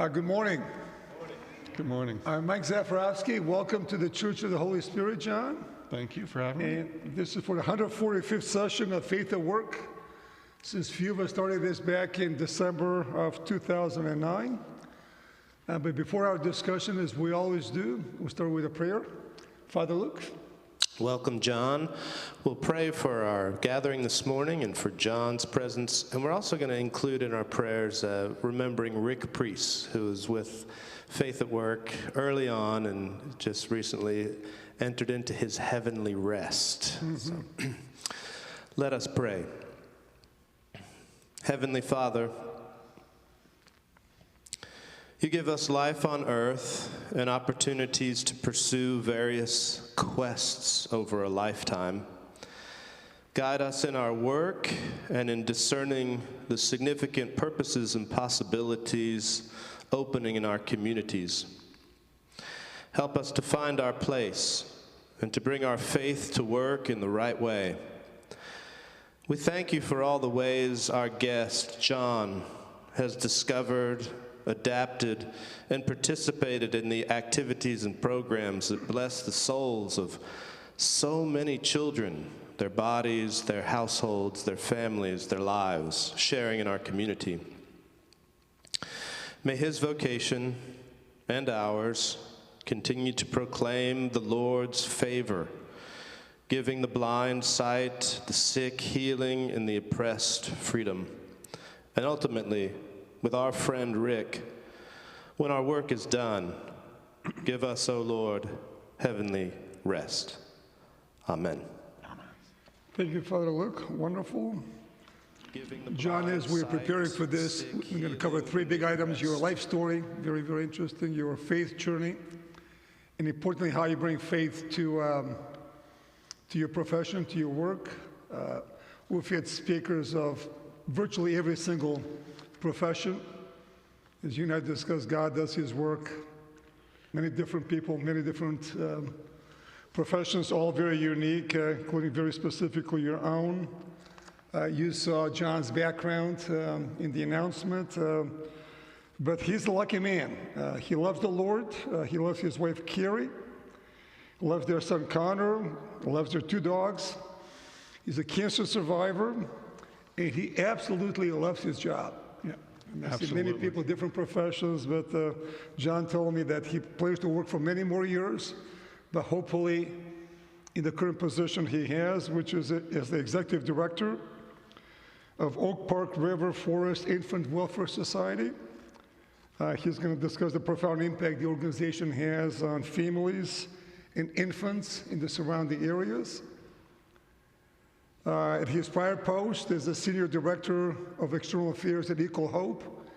Good morning. Good morning. I'm Mike Zafrowski. Welcome to the Church of the Holy Spirit, John. Thank you for having me. And this is for the 145th session of Faith at Work. Since few of us started this back in December of 2009. But before our discussion, as we always do, we'll start with a prayer. Father Luke. Welcome, John. We'll pray for our gathering this morning and for John's presence. And we're also going to include in our prayers remembering Rick Priest, who was with Faith at Work early on and just recently entered into his heavenly rest. So, let us pray. Heavenly Father, you give us life on earth and opportunities to pursue various quests over a lifetime. Guide us in our work and in discerning the significant purposes and possibilities opening in our communities. Help us to find our place and to bring our faith to work in the right way. We thank you for all the ways our guest, John, has discovered, adapted, and participated in the activities and programs that bless the souls of so many children, their bodies, their households, their families, their lives, sharing in our community. May his vocation and ours continue to proclaim the Lord's favor, giving the blind sight, the sick healing, and the oppressed freedom. And ultimately, with our friend Rick, when our work is done, give us, O Lord, heavenly rest. Amen. Thank you, Father Luke. Wonderful. John, as we're preparing for this, we're going to cover three big items: your life story, very, very interesting, your faith journey, and importantly, how you bring faith to your profession, to your work. We've had speakers of virtually every single profession. As you and I discussed, God does his work. Many different people, many different professions, all very unique, including very specifically your own. You saw John's background in the announcement, but he's a lucky man. He loves the Lord. He loves his wife, Carrie. Loves their son, Connor. Loves their two dogs. He's a cancer survivor, and he absolutely loves his job. I see many people, different professions, but John told me that he plans to work for many more years, but hopefully in the current position he has, which is as the executive director of Oak Park River Forest Infant Welfare Society. He's going to discuss the profound impact the organization has on families and infants in the surrounding areas. At his prior post as the Senior Director of External Affairs at Equal Hope,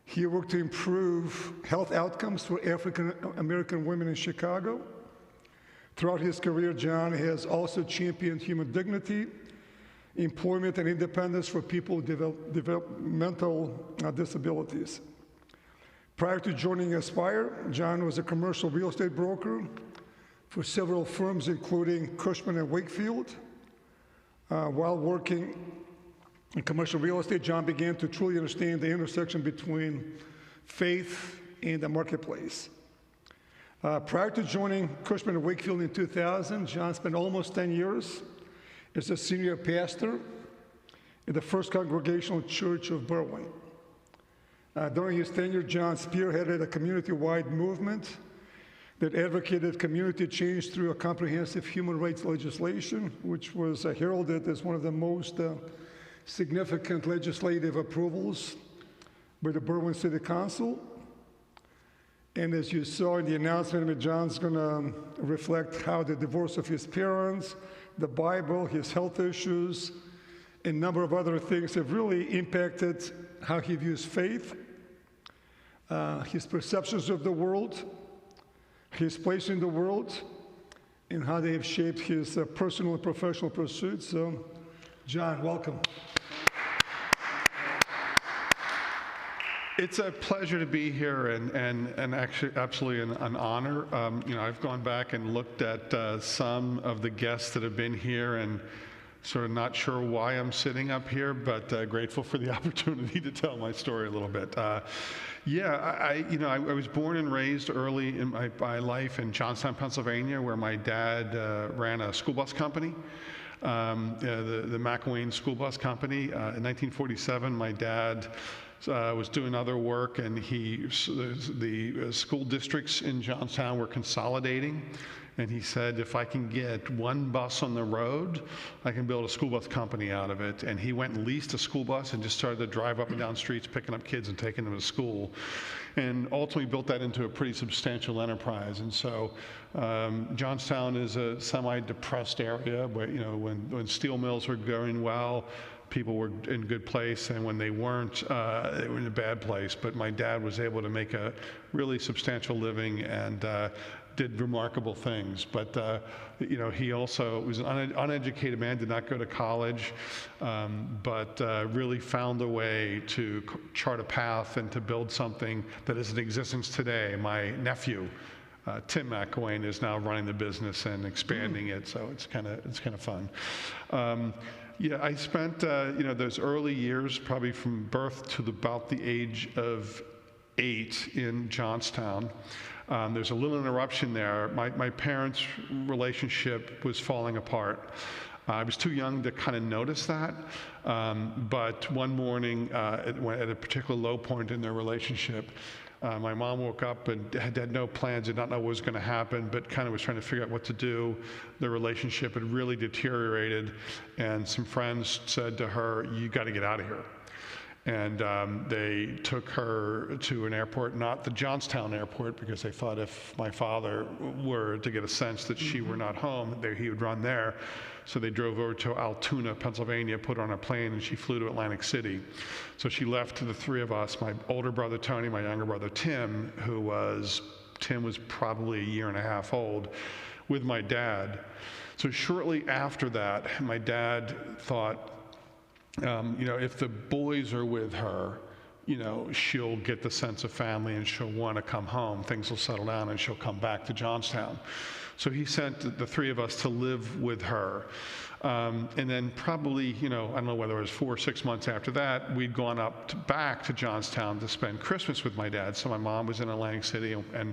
he worked to improve health outcomes for African American women in Chicago. Throughout his career, John has also championed human dignity, employment, and independence for people with developmental disabilities. Prior to joining Aspire, John was a commercial real estate broker for several firms, including Cushman & Wakefield. While working in commercial real estate, John began to truly understand the intersection between faith and the marketplace. Prior to joining Cushman & Wakefield in 2000, John spent almost 10 years as a senior pastor in the First Congregational Church of Berwyn. During his tenure, John spearheaded a community-wide movement that advocated community change through a comprehensive human rights legislation, which was heralded as one of the most significant legislative approvals by the Berwyn City Council. And as you saw in the announcement, John's going to reflect how the divorce of his parents, the Bible, his health issues, and a number of other things have really impacted how he views faith, his perceptions of the world, his place in the world, and how they have shaped his personal and professional pursuits. So, John, welcome. It's a pleasure to be here, and actually absolutely an honor. I've gone back and looked at some of the guests that have been here, and Sort of not sure why I'm sitting up here, but grateful for the opportunity to tell my story a little bit. I was born and raised early in my life in Johnstown, Pennsylvania, where my dad ran a school bus company, the McIlwain School Bus Company. In 1947, my dad was doing other work, and the school districts in Johnstown were consolidating. And he said, if I can get one bus on the road, I can build a school bus company out of it. And he went and leased a school bus and just started to drive up and down streets, picking up kids and taking them to school. And ultimately built that into a pretty substantial enterprise. And so Johnstown is a semi-depressed area where, when steel mills were going well, people were in a good place, and when they weren't, they were in a bad place. But my dad was able to make a really substantial living and did remarkable things. But he also was an uneducated man, did not go to college, but really found a way to chart a path and to build something that is in existence today. My nephew, Tim McIlwain, is now running the business and expanding it, so it's kind of fun. I spent those early years, probably from birth to about the age of 8 in Johnstown. There's a little interruption there. My parents' relationship was falling apart. I was too young to kind of notice that, but one morning, at a particular low point in their relationship, my mom woke up and had no plans, did not know what was going to happen, but kind of was trying to figure out what to do. The relationship had really deteriorated, and some friends said to her, "You got to get out of here." And they took her to an airport, not the Johnstown airport, because they thought if my father were to get a sense that she were not home, he would run there. So they drove over to Altoona, Pennsylvania, put her on a plane, and she flew to Atlantic City. So she left to the three of us, my older brother Tony, my younger brother Tim, Tim was probably a year and a half old, with my dad. So shortly after that, my dad thought, if the boys are with her, she'll get the sense of family and she'll want to come home. Things will settle down and she'll come back to Johnstown. So he sent the three of us to live with her. And then probably, I don't know whether it was 4 or 6 months after that, we'd gone back to Johnstown to spend Christmas with my dad. So my mom was in Atlantic City, and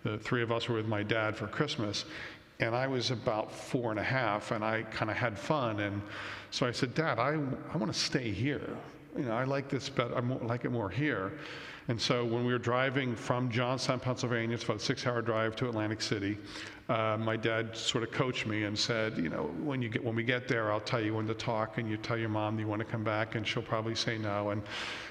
the three of us were with my dad for Christmas. And I was about 4 and a half, and I kind of had fun. And so I said, "Dad, I want to stay here. I like this better. I like it more here." And so when we were driving from Johnstown, Pennsylvania, it's about a 6-hour drive to Atlantic City, my dad sort of coached me and said, when we get there, I'll tell you when to talk, and you tell your mom you want to come back, and she'll probably say no.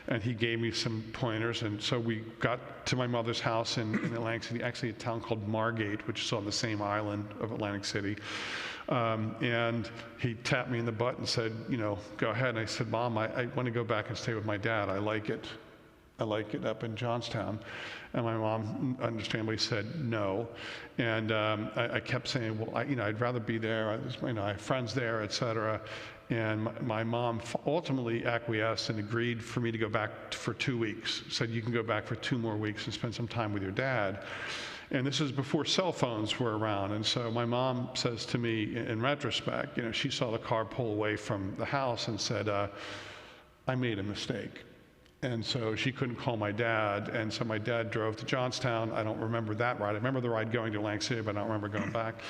And he gave me some pointers. And so we got to my mother's house in Atlantic City, actually a town called Margate, which is on the same island of Atlantic City. And he tapped me in the butt and said, "Go ahead." And I said, "Mom, I want to go back and stay with my dad. I like it up in Johnstown." And my mom understandably said no. And I kept saying, "Well, I'd rather be there. I have friends there, et cetera." And my mom ultimately acquiesced and agreed for me to go back for 2 weeks. Said, "You can go back for 2 more weeks and spend some time with your dad." And this is before cell phones were around. And so my mom says to me, in retrospect, she saw the car pull away from the house and said, "I made a mistake." And so she couldn't call my dad. And so my dad drove to Johnstown. I don't remember that ride. I remember the ride going to Atlantic City, but I don't remember going back.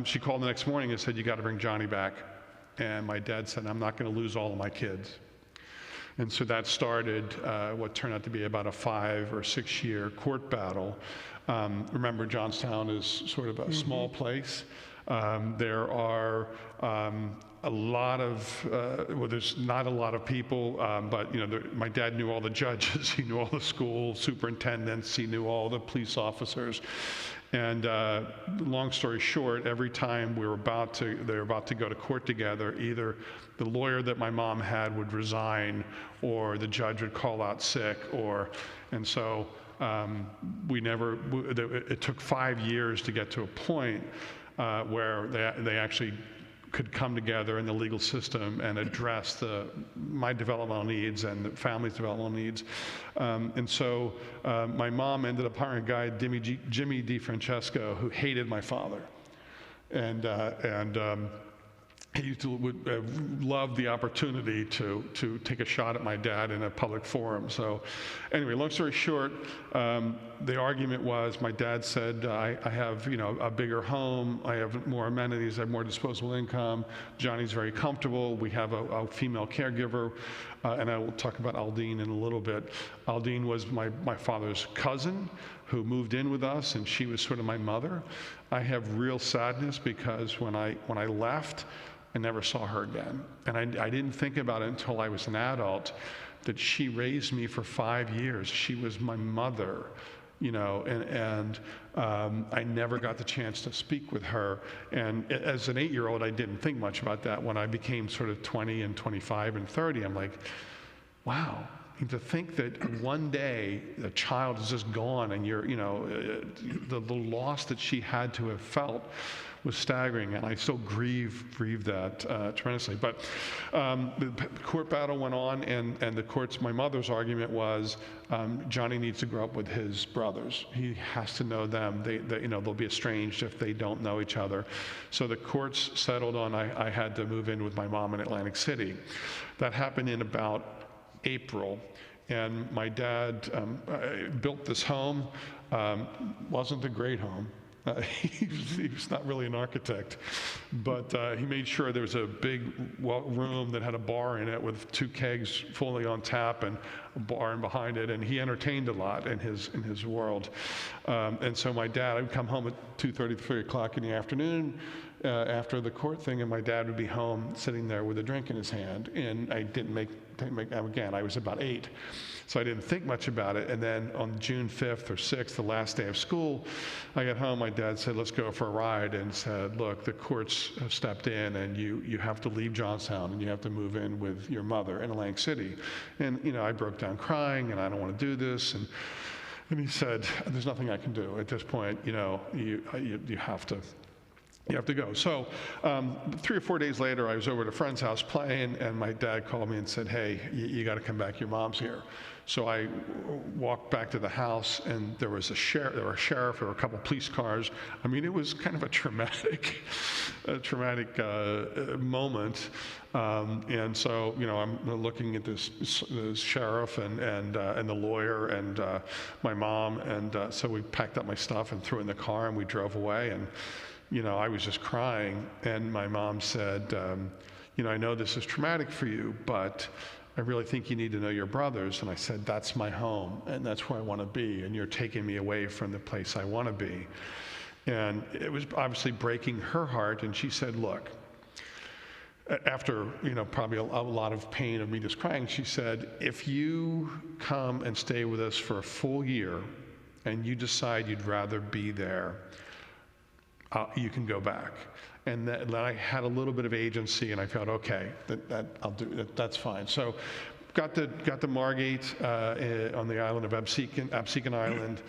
She called the next morning and said, "You got to bring Johnny back." And my dad said, "I'm not going to lose all of my kids." And so that started what turned out to be about a 5 or 6 year court battle. Remember, Johnstown is sort of a small place. There are a lot of, there's not a lot of people, but my dad knew all the judges, he knew all the school superintendents, he knew all the police officers. And long story short, every time they were about to go to court together, either the lawyer that my mom had would resign, or the judge would call out sick, and so it took 5 years to get to a point where they actually could come together in the legal system and address my developmental needs and the family's developmental needs. And so my mom ended up hiring a guy, Jimmy DiFrancesco, who hated my father. And he would love the opportunity to take a shot at my dad in a public forum. So anyway, long story short, the argument was my dad said, I have a bigger home, I have more amenities, I have more disposable income, Johnny's very comfortable, we have a female caregiver, and I will talk about Aldine in a little bit. Aldine was my father's cousin who moved in with us, and she was sort of my mother. I have real sadness because when I left, I never saw her again. And I didn't think about it until I was an adult, that she raised me for 5 years. She was my mother, and I never got the chance to speak with her. And as an 8-year-old, I didn't think much about that. When I became sort of 20 and 25 and 30, I'm like, wow. And to think that one day a child is just gone, and the loss that she had to have felt was staggering, and I still grieve that tremendously. But the court battle went on, and my mother's argument was, Johnny needs to grow up with his brothers. He has to know them. They'll be estranged if they don't know each other. So the courts settled on I had to move in with my mom in Atlantic City. That happened in about April, and my dad built this home. Wasn't a great home. He was not really an architect, but he made sure there was a big room that had a bar in it with 2 kegs fully on tap and a barn behind it, and he entertained a lot in his world. And so my dad, I would come home at 2:30, 3 o'clock in the afternoon after the court thing, and my dad would be home sitting there with a drink in his hand, and I didn't make again, I was about 8. So I didn't think much about it. And then on June 5th or 6th, the last day of school, I got home, my dad said, let's go for a ride, and said, look, the courts have stepped in, and you have to leave Johnstown, and you have to move in with your mother in Atlantic City. And, I broke down crying, and I don't want to do this. And he said, there's nothing I can do at this point. You have to. You have to go. So 3 or 4 days later, I was over at a friend's house playing, and my dad called me and said, hey, you got to come back. Your mom's here. So I walked back to the house, and there was a sheriff, there were a couple police cars. I mean, it was kind of a traumatic moment. And so, I'm looking at this sheriff and the lawyer and my mom, and so we packed up my stuff and threw it in the car, and we drove away. And I was just crying, and my mom said, I know this is traumatic for you, but I really think you need to know your brothers. And I said, that's my home, and that's where I want to be, and you're taking me away from the place I want to be. And it was obviously breaking her heart, and she said, look, after, probably a lot of pain of me just crying, she said, if you come and stay with us for a full year, and you decide you'd rather be there, you can go back. And then I had a little bit of agency, and I felt, okay, that I'll do that. That's fine. So, got to Margate on the island of Absecon Island,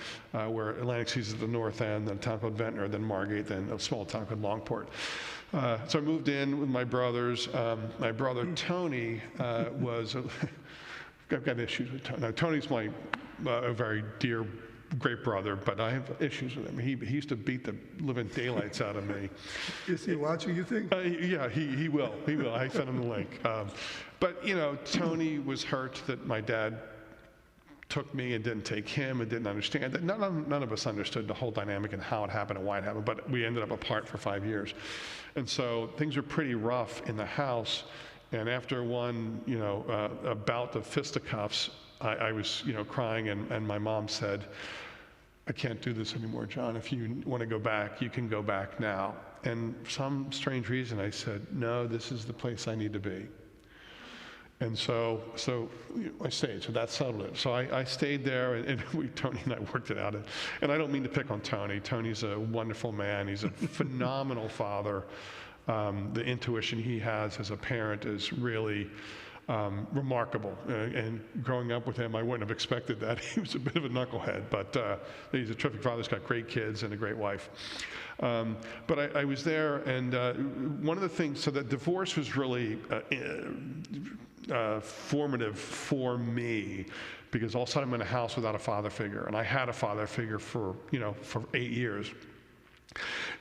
where Atlantic City is at the north end, then a town called Ventnor, then Margate, then a small town called Longport. So I moved in with my brothers. My brother Tony was. I've got issues with Tony. Now, Tony's my a very dear, great brother, but I have issues with him. He used to beat the living daylights out of me. Is he watching, you think? Yeah, he will. He will. I sent him the link. But, Tony was hurt that my dad took me and didn't take him and didn't understand that. None of us understood the whole dynamic and how it happened and why it happened, but we ended up apart for 5 years. And so things were pretty rough in the house. And after one, a bout of fisticuffs, I was, crying, and my mom said, I can't do this anymore, John. If you want to go back, you can go back now. And for some strange reason, I said, no, this is the place I need to be. And so I stayed. So that settled it. So I stayed there, and Tony and I worked it out. And I don't mean to pick on Tony. Tony's a wonderful man. He's a phenomenal father. The intuition he has as a parent is really remarkable. And growing up with him, I wouldn't have expected that. He was a bit of a knucklehead, but he's a terrific father. He's got great kids and a great wife. But I was there, and one of the things, so that divorce was really formative for me, because all of a sudden I'm in a house without a father figure, and I had a father figure for 8 years.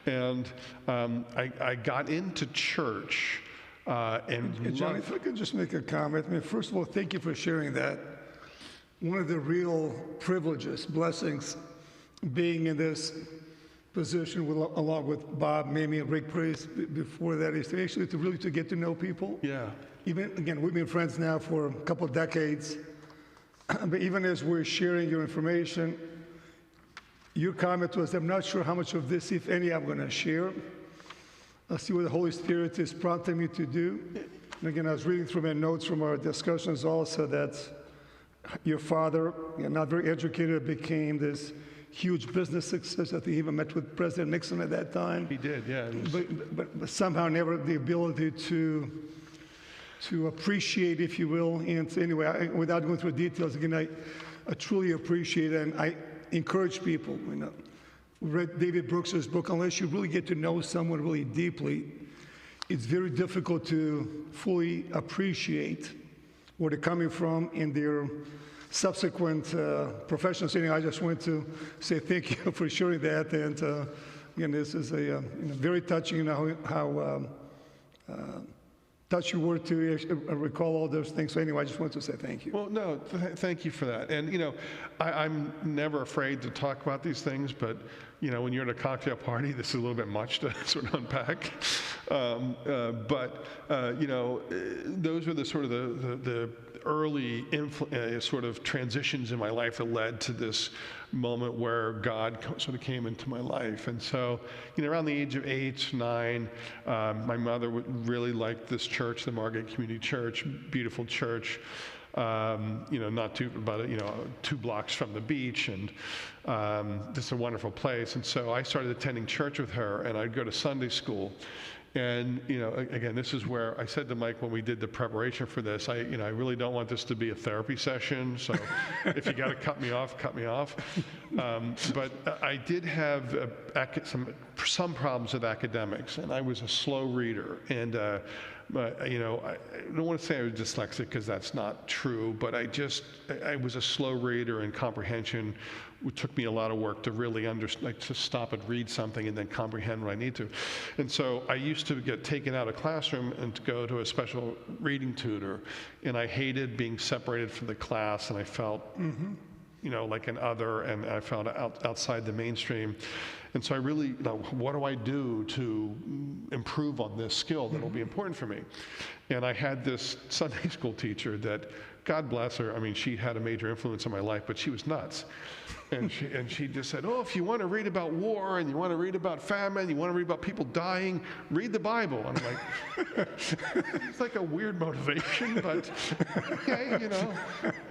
And I got into church and And John, loved- if I could just make a comment. I mean, first of all, thank you for sharing that. One of the real privileges, blessings, being in this position along with Bob, Mamie, and Rick Priest before that is to actually to get to know people. yeah. Even, again, we've been friends now for a couple of decades, but even as we're sharing your information, your comment was, I'm not sure how much of this, if any, I'm going to share. I'll see what the Holy Spirit is prompting me to do. And again, I was reading through my notes from our discussions also that your father, not very educated, became this huge business success. I think he even met with President Nixon at that time. He did, yeah. It was- But somehow never the ability to appreciate, if you will. And anyway, without going through details, again, I truly appreciate it, and I encourage people. Read David Brooks's book. Unless you really get to know someone really deeply, it's very difficult to fully appreciate where they're coming from in their subsequent professional setting. I just want to say thank you for sharing that. And again, this is a very touching. How touched you were to recall all those things. So anyway, I just want to say thank you. Well, no, thank you for that. And, I'm never afraid to talk about these things, but, when you're at a cocktail party, this is a little bit much to sort of unpack. Those are the sort of the early sort of transitions in my life that led to this moment where God sort of came into my life. And so, around the age of 8, 9, my mother really liked this church, the Margate Community Church, beautiful church, not about 2 blocks from the beach, and just a wonderful place. And so I started attending church with her, and I'd go to Sunday school. And, again, this is where I said to Mike when we did the preparation for this, I really don't want this to be a therapy session, so if you got to cut me off, cut me off. But I did have some problems with academics, and I was a slow reader. And, I don't want to say I was dyslexic because that's not true, but I was a slow reader, and comprehension it took me a lot of work to really to stop and read something and then comprehend what I need to. And so I used to get taken out of classroom and to go to a special reading tutor, and I hated being separated from the class, and I felt, like an other, and I felt outside the mainstream. And so I really, what do I do to improve on this skill that will be important for me? And I had this Sunday school teacher that, God bless her, she had a major influence on my life, but she was nuts. And she just said, if you want to read about war, and you want to read about famine, you want to read about people dying, read the Bible. And I'm like, it's like a weird motivation, but okay,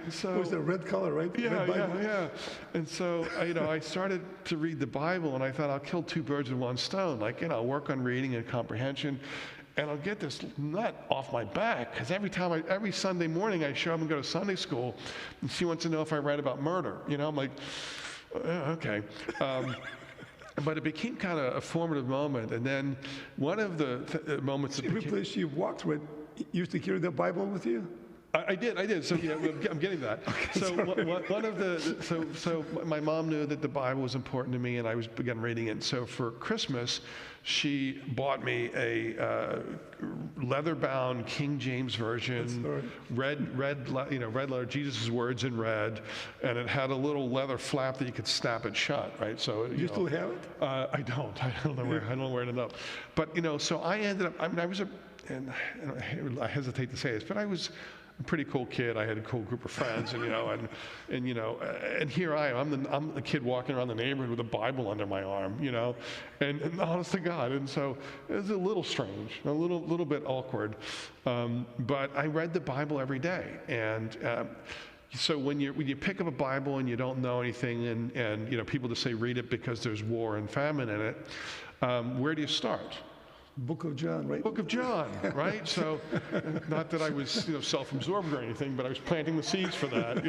So, It was the red color, right? Red Bible. yeah. And so, I started to read the Bible, and I thought I'll kill 2 birds with 1 stone. I'll work on reading and comprehension, and I'll get this nut off my back, because every Sunday morning I show up and go to Sunday school, and she wants to know if I read about murder. I'm like, okay. But it became kind of a formative moment, and then one of the moments that Every place you walked with, you used to carry the Bible with you? I did. So yeah, I'm getting that. So one of so my mom knew that the Bible was important to me, and I began reading it. So for Christmas, she bought me a leather-bound King James version, red letter, Jesus' words in red, and it had a little leather flap that you could snap it shut, right? So You still have it? I don't. I don't know where it ended up. But so I ended up. And I hesitate to say this, but I was a pretty cool kid. I had a cool group of friends, and here I am. I'm the kid walking around the neighborhood with a Bible under my arm, and honest to God. And so it was a little strange, a little bit awkward. But I read the Bible every day, and so when you pick up a Bible and you don't know anything, and people just say read it because there's war and famine in it, where do you start? Book of John, right? Book of John, right? So, not that I was, self-absorbed or anything, but I was planting the seeds for that.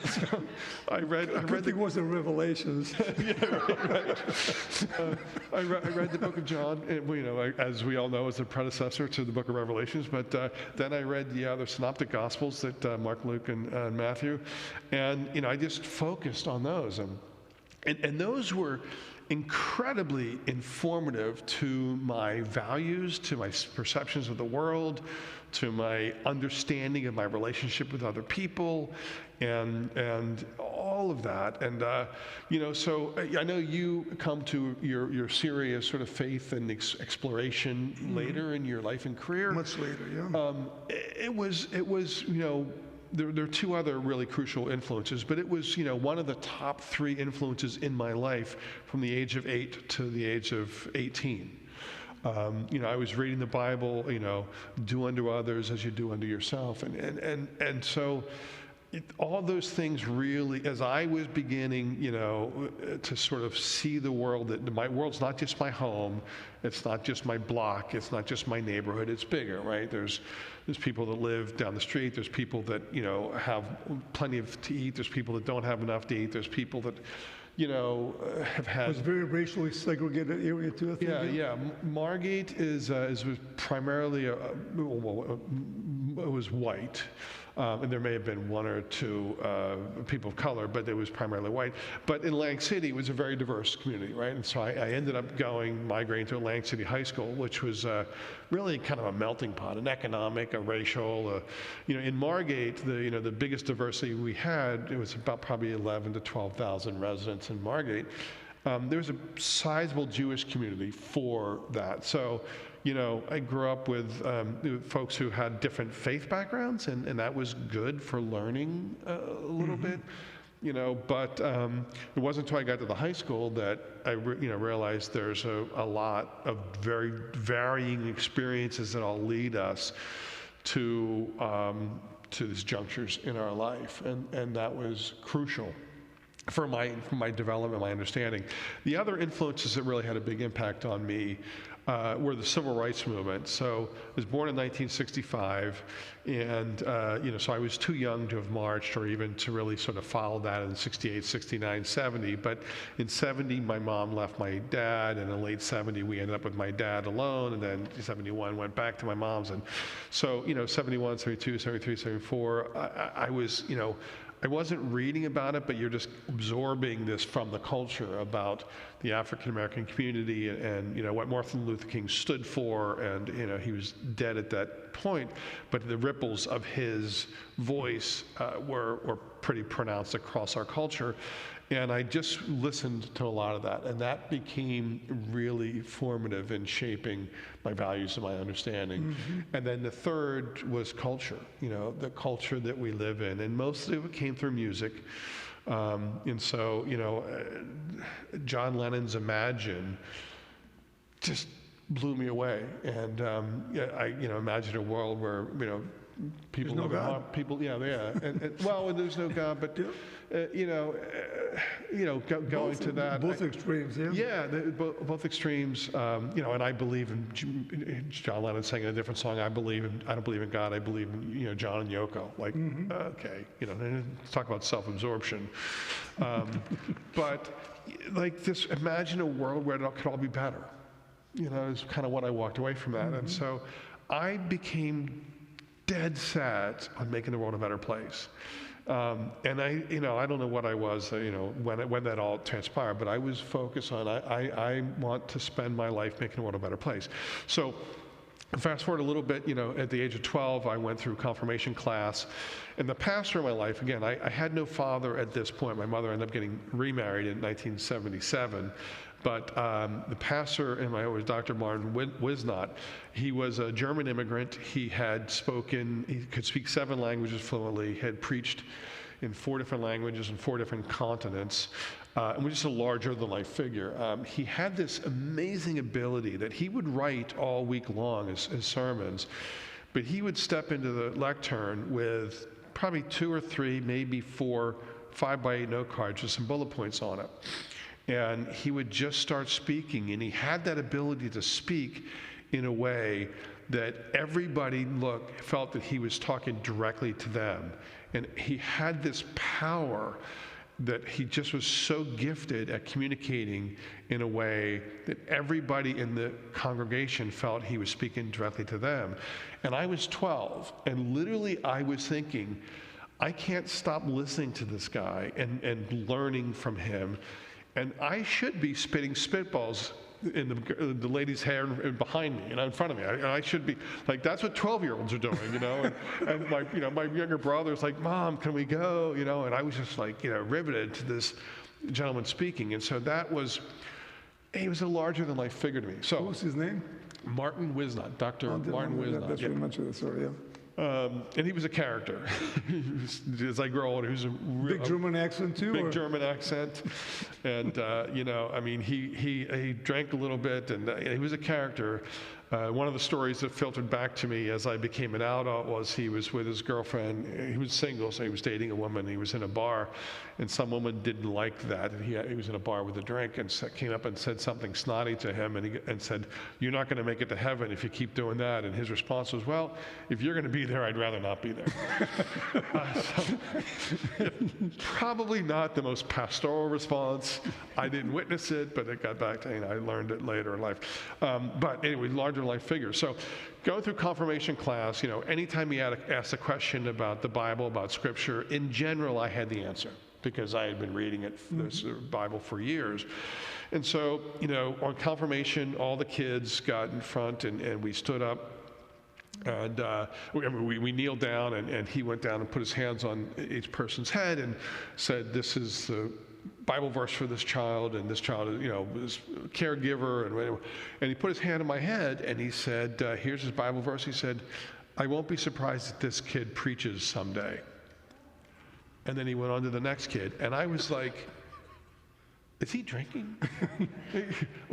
So I read. Good thing it wasn't Revelations. Right. I read the Book of John, and, as we all know, is the predecessor to the Book of Revelations. But then I read the other Synoptic Gospels that Mark, Luke, and Matthew, and I just focused on those, and those were incredibly informative to my values, to my perceptions of the world, to my understanding of my relationship with other people, and all of that. And so I know you come to your serious sort of faith and exploration later in your life and career. Much later, yeah. It was there are two other really crucial influences, but it was one of the top three influences in my life from the age of 8 to the age of 18. I was reading the Bible, do unto others as you do unto yourself. And so all those things really, as I was beginning, to sort of see the world, that my world's not just my home, it's not just my block, it's not just my neighborhood, it's bigger, right? There's people that live down the street, there's people that, have plenty to eat, there's people that don't have enough to eat, there's people that, have had... It was a very racially segregated area too, I think. Yeah. Margate was primarily, it was white. And there may have been one or two people of color, but it was primarily white. But in Lang City, it was a very diverse community, right? And so I ended up migrating to Lang City High School, which was really kind of a melting pot, an economic, a racial. In Margate, the biggest diversity we had, it was about probably 11 to 12,000 residents in Margate. There was a sizable Jewish community for that. So, I grew up with folks who had different faith backgrounds, and that was good for learning a little bit, but it wasn't until I got to the high school that I realized there's a lot of very varying experiences that all lead us to these junctures in our life, and that was crucial for my development, my understanding. The other influences that really had a big impact on me were the civil rights movement. So I was born in 1965, and so I was too young to have marched or even to really sort of follow that in 68, 69, 70. But in 70, my mom left my dad, and in late 70, we ended up with my dad alone, and then 71 went back to my mom's. And so, 71, 72, 73, 74, I was, I wasn't reading about it, but you're just absorbing this from the culture about the African American community and what Martin Luther King stood for, and he was dead at that point, but the ripples of his voice were pretty pronounced across our culture. And I just listened to a lot of that, and that became really formative in shaping my values and my understanding. Mm-hmm. And then the third was culture, the culture that we live in, and mostly it came through music. And so, John Lennon's Imagine just blew me away. And I imagine a world where, people there's no God. People, and there's no God, but going to that. Both extremes, yeah. Yeah, both extremes. And I believe in John Lennon sang in a different song. I don't believe in God. I believe in John and Yoko. Like, okay, let's talk about self-absorption. But like this, imagine a world where it could all be better. Is kind of what I walked away from that, and so I became dead set on making the world a better place. And I don't know what I was, when that all transpired, but I was focused on, I want to spend my life making the world a better place. So fast forward a little bit, at the age of 12, I went through confirmation class, and the pastor in my life, again, I had no father at this point. My mother ended up getting remarried in 1977. But the pastor in my home was Dr. Martin Wisnot. He was a German immigrant. He could speak 7 languages fluently, had preached in 4 different languages and 4 different continents, and was just a larger-than-life figure. He had this amazing ability that he would write all week long as sermons, but he would step into the lectern with probably 2 or 3, maybe 4 5x8 note cards with some bullet points on it. And he would just start speaking, and he had that ability to speak in a way that everybody felt that he was talking directly to them. And he had this power that he just was so gifted at communicating in a way that everybody in the congregation felt he was speaking directly to them. And I was 12, and literally I was thinking, I can't stop listening to this guy and learning from him. and I should be spitting spitballs in the lady's hair behind me, in front of me. I should be like, that's what 12-year-olds are doing, And my younger brother's like, Mom, can we go? And I was just like, riveted to this gentleman speaking. And so he was a larger than life figure to me. So What was his name? Martin Wisnott, Dr. Martin Wisnott. That's Yeah. very much of the story, yeah. And he was a character. As I grow older, he was a Big German accent too? big or? German accent, and he drank a little bit, and he was a character. One of the stories that filtered back to me as I became an adult was he was with his girlfriend. He was single, so he was dating a woman. He was in a bar, and some woman didn't like that. And he was in a bar with a drink, and came up and said something snotty to him, and said, "You're not going to make it to heaven if you keep doing that." And his response was, "Well, if you're going to be there, I'd rather not be there." Probably not the most pastoral response. I didn't witness it, but it got back to me. I learned it later in life. But anyway, larger life figure. So going through confirmation class, anytime he asked a question about the Bible, about Scripture, in general, I had the answer because I had been reading it, this Bible for years. And so, on confirmation, all the kids got in front and we stood up. And we kneeled down, and he went down and put his hands on each person's head and said, "This is the Bible verse for this child, and this child is, caregiver." And he put his hand on my head, and he said, "Here's his Bible verse." He said, "I won't be surprised if this kid preaches someday." And then he went on to the next kid, and I was like, is he drinking?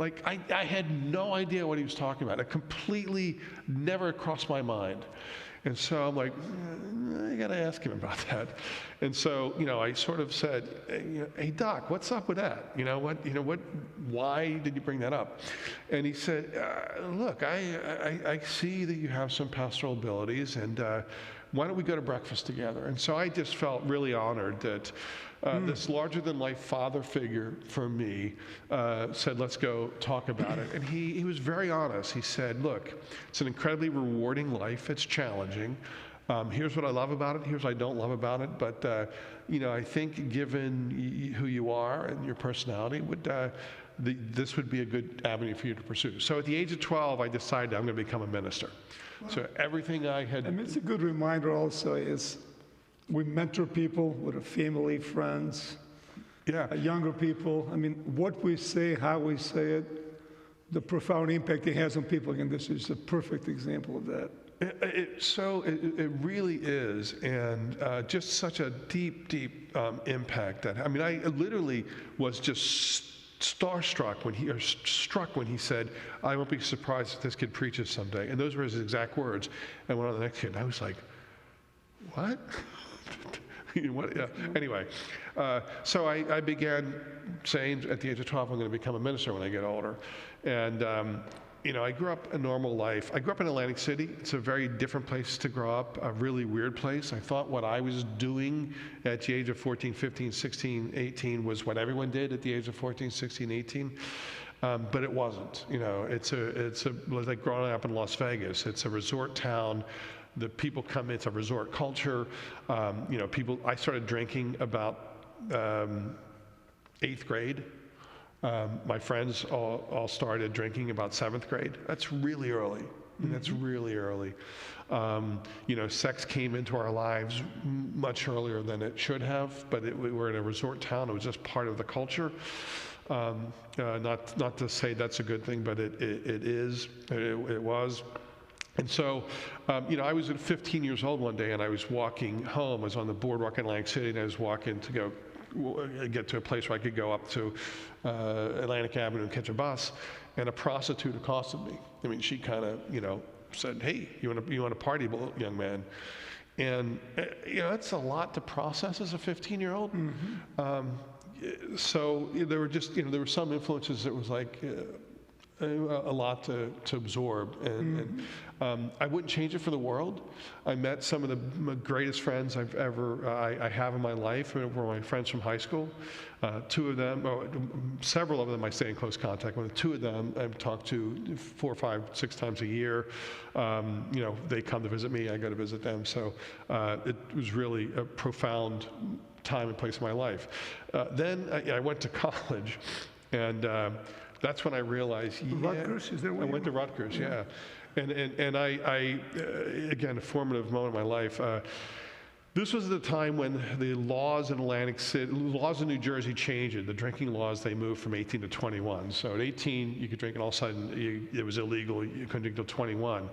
I had no idea what he was talking about. It completely never crossed my mind. And so I'm like, I got to ask him about that. And so, I sort of said, "Hey, Doc, what's up with that? Why did you bring that up?" And he said, "Look, I see that you have some pastoral abilities, and why don't we go to breakfast together?" And so I just felt really honored that this larger-than-life father figure for me said, "Let's go talk about it." And he was very honest. He said, "Look, it's an incredibly rewarding life. It's challenging. Here's what I love about it. Here's what I don't love about it. But I think given who you are and your personality, this would be a good avenue for you to pursue." So at the age of 12, I decided I'm going to become a minister. So everything I had... It's a good reminder also is we mentor people with our family, friends, younger people. What we say, how we say it, the profound impact it has on people. Again, this is a perfect example of that. It really is, and just such a deep impact that I literally was just struck when he said, "I won't be surprised if this kid preaches someday." And those were his exact words. And went on to the next kid, and I was like, "What?" What? Yeah. Anyway, so I began saying at the age of 12, I'm going to become a minister when I get older. And I grew up a normal life. I grew up in Atlantic City. It's a very different place to grow up, a really weird place. I thought what I was doing at the age of 14, 15, 16, 18 was what everyone did at the age of 14, 16, 18. But it wasn't. It's like growing up in Las Vegas. It's a resort town. The people come in, it's a resort culture. I started drinking about 8th grade. My friends all started drinking about 7th grade. That's really early. That's really early. Sex came into our lives much earlier than it should have, but we were in a resort town. It was just part of the culture. Not to say that's a good thing, but it is. It was. And so, I was at 15 years old one day, and I was walking home. I was on the boardwalk in Atlantic City, and I was walking to go get to a place where I could go up to Atlantic Avenue and catch a bus, and a prostitute accosted me. She kind of, said, "Hey, you want to party, young man?" And it's a lot to process as a 15-year-old. So there were some influences that was like, a lot to absorb, and I wouldn't change it for the world. I met some of the greatest friends I have in my life. Were my friends from high school. Two of them, or several of them, I stay in close contact with. Two of them I've talked to 4, 5, 6 times a year. They come to visit me. I go to visit them. So it was really a profound time and place in my life. Then I went to college, and that's when I realized, Rutgers, is that where I you went to went? Rutgers, yeah. And I again, a formative moment in my life. This was the time when the laws in Atlantic City, laws in New Jersey changed. The drinking laws, they moved from 18 to 21. So at 18, you could drink, and all of a sudden, it was illegal. You couldn't drink till 21.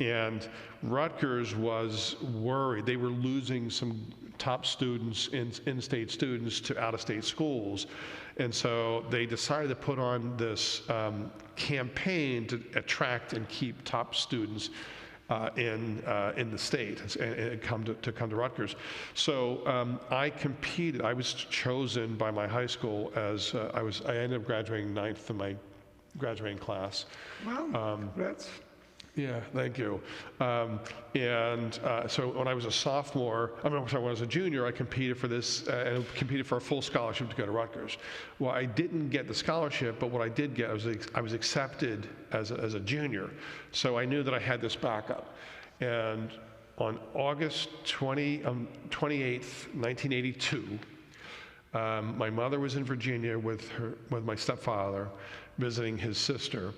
And Rutgers was worried. They were losing some top students, in-state students, to out-of-state schools. And so they decided to put on this campaign to attract and keep top students in the state and come to Rutgers. So I competed. I was chosen by my high school as I ended up graduating 9th in my graduating class. Wow, congrats. Yeah, thank you. So when I was a sophomore, when I was a junior, I competed for this and competed for a full scholarship to go to Rutgers. Well, I didn't get the scholarship, but what I did get, I was accepted as a junior. So I knew that I had this backup. And on August 28th, 1982, my mother was in Virginia with my stepfather visiting his sister.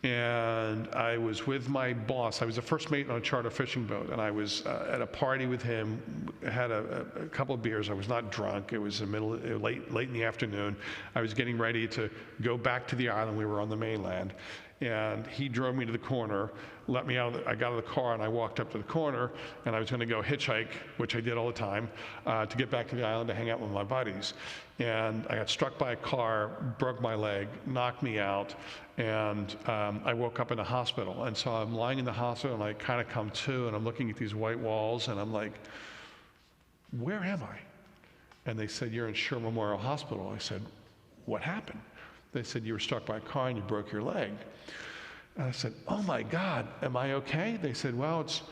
And I was with my boss. I was the first mate on a charter fishing boat, and I was at a party with him. I had a couple of beers. I was not drunk. It was late in the afternoon. I was getting ready to go back to the island. We were on the mainland. And he drove me to the corner, let me out. I got out of the car and I walked up to the corner, and I was going to go hitchhike, which I did all the time, to get back to the island to hang out with my buddies. And I got struck by a car, broke my leg, knocked me out, and I woke up in the hospital. And so I'm lying in the hospital, and I kind of come to, and I'm looking at these white walls, and I'm like, where am I? And they said, you're in Sher Memorial Hospital. I said, what happened? They said, you were struck by a car and you broke your leg. And I said, oh my God, am I okay? They said, well, it's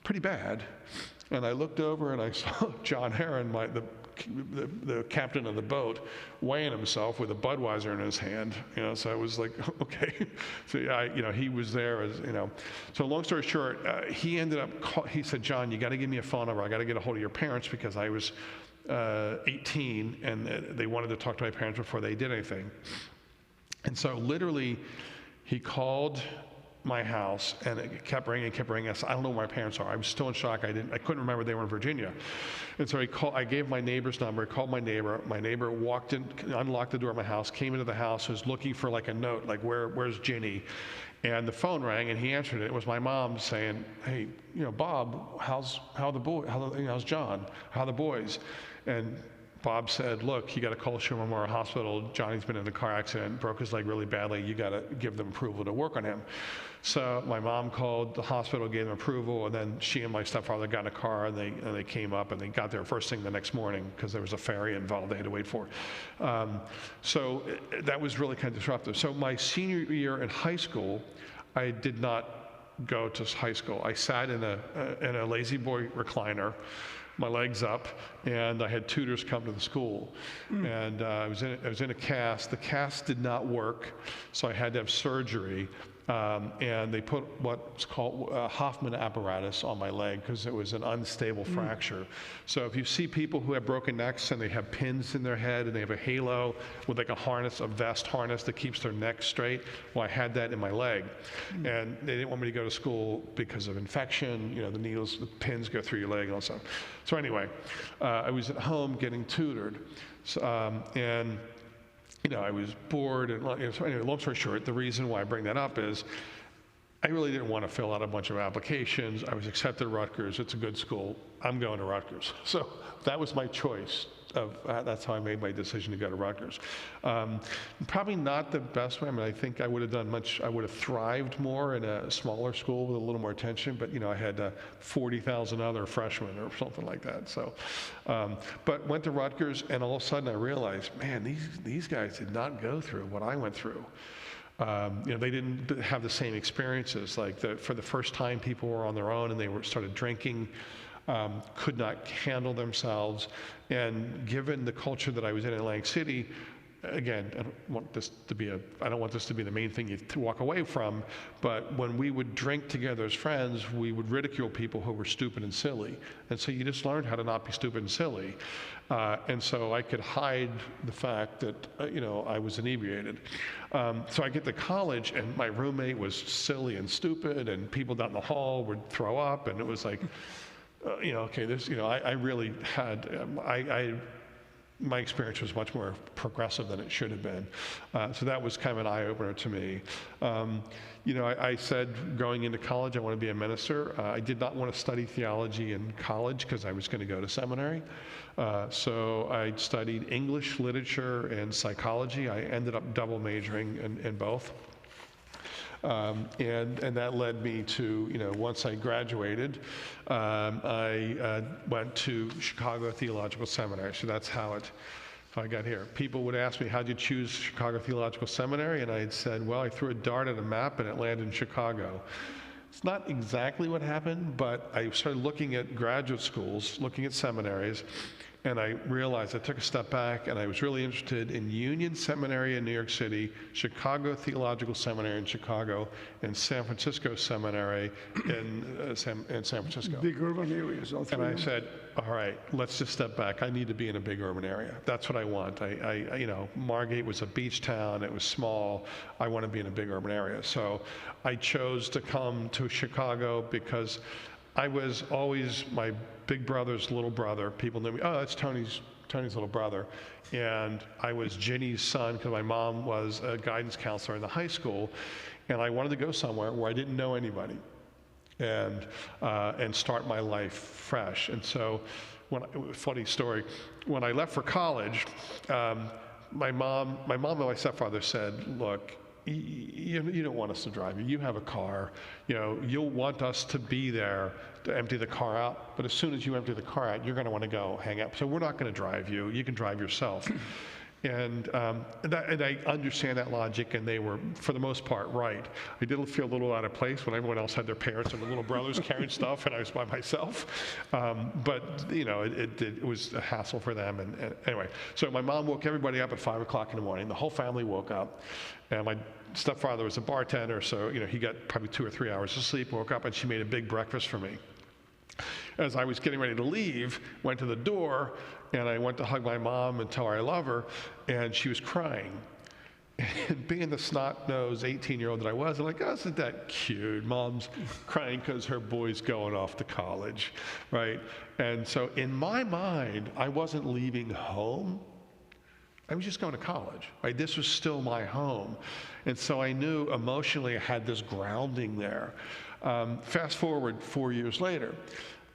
pretty bad. And I looked over and I saw John Heron, the captain of the boat, weighing himself with a Budweiser in his hand. So I was like, okay. So he was there So long story short, he ended up, he said, John, you got to give me a phone number. I got to get a hold of your parents, because I was 18 and they wanted to talk to my parents before they did anything. And so literally he called my house, and it kept ringing. I said, I don't know where my parents are. I was still in shock. I couldn't remember they were in Virginia. And so I gave my neighbor's number, called my neighbor. My neighbor walked in, unlocked the door of my house, came into the house, was looking for like a note, like where's Ginny? And the phone rang, and he answered it. It was my mom saying, hey, Bob, how's John? How are the boys? And Bob said, look, you got to call Sher Memorial Hospital. Johnny's been in a car accident, broke his leg really badly. You got to give them approval to work on him. So my mom called the hospital, gave them approval, and then she and my stepfather got in a car, and they came up, and they got there first thing the next morning, because there was a ferry involved they had to wait for. So that was really kind of disruptive. So my senior year in high school, I did not go to high school. I sat in a lazy boy recliner, my legs up, and I had tutors come to the school. And I was in a cast. The cast did not work, so I had to have surgery. And they put what's called a Hoffman apparatus on my leg, because it was an unstable fracture. So if you see people who have broken necks and they have pins in their head and they have a halo with like a vest harness that keeps their neck straight, well, I had that in my leg. And they didn't want me to go to school because of infection. The needles, the pins go through your leg and all that. So anyway, I was at home getting tutored. And I was bored, and so anyway, long story short, the reason why I bring that up is I really didn't want to fill out a bunch of applications. I was accepted at Rutgers. It's a good school. I'm going to Rutgers. So that was my choice. That's how I made my decision to go to Rutgers. Probably not the best way. I think I would have thrived more in a smaller school with a little more attention, but I had 40,000 other freshmen or something like that. So, but went to Rutgers, and all of a sudden I realized, man, these guys did not go through what I went through. They didn't have the same experiences. Like for the first time, people were on their own and they started drinking, could not handle themselves. And given the culture that I was in Atlantic City, again, I don't want this to be the main thing you walk away from, but when we would drink together as friends, we would ridicule people who were stupid and silly. And so you just learned how to not be stupid and silly. And so I could hide the fact that, I was inebriated. So I get to college and my roommate was silly and stupid and people down the hall would throw up and it was like, I really had, my experience was much more progressive than it should have been. So that was kind of an eye-opener to me. I said going into college I want to be a minister. I did not want to study theology in college because I was going to go to seminary. So I studied English, literature, and psychology. I ended up double majoring in both. And that led me to, once I graduated, I went to Chicago Theological Seminary. So that's how I got here. People would ask me, how'd you choose Chicago Theological Seminary? And I had said, well, I threw a dart at a map and it landed in Chicago. It's not exactly what happened, but I started looking at graduate schools, looking at seminaries, and I realized I took a step back and I was really interested in Union Seminary in New York City, Chicago Theological Seminary in Chicago, and San Francisco Seminary in San Francisco. Big urban areas, all three. And I said, all right, let's just step back. I need to be in a big urban area. That's what I want. Margate was a beach town. It was small. I want to be in a big urban area. So I chose to come to Chicago because I was always my big brother's little brother. People knew me, oh, that's Tony's little brother. And I was Ginny's son because my mom was a guidance counselor in the high school. And I wanted to go somewhere where I didn't know anybody and start my life fresh. And so, funny story, when I left for college, my mom and my stepfather said, look, you don't want us to drive you. You have a car. You'll want us to be there to empty the car out. But as soon as you empty the car out, you're going to want to go hang out. So we're not going to drive you. You can drive yourself. And I understand that logic, and they were, for the most part, right. I did feel a little out of place when everyone else had their parents and their little brothers carrying stuff, and I was by myself. But it was a hassle for them. And anyway, so my mom woke everybody up at 5 o'clock in the morning. The whole family woke up, and my stepfather was a bartender, so he got probably 2 or 3 hours of sleep. Woke up, and she made a big breakfast for me. As I was getting ready to leave, went to the door, and I went to hug my mom and tell her I love her, and she was crying. And being the snot-nosed 18-year-old that I was, I'm like, oh, isn't that cute? Mom's crying because her boy's going off to college, right? And so in my mind, I wasn't leaving home. I was just going to college, right? This was still my home. And so I knew emotionally I had this grounding there. Fast forward 4 years later,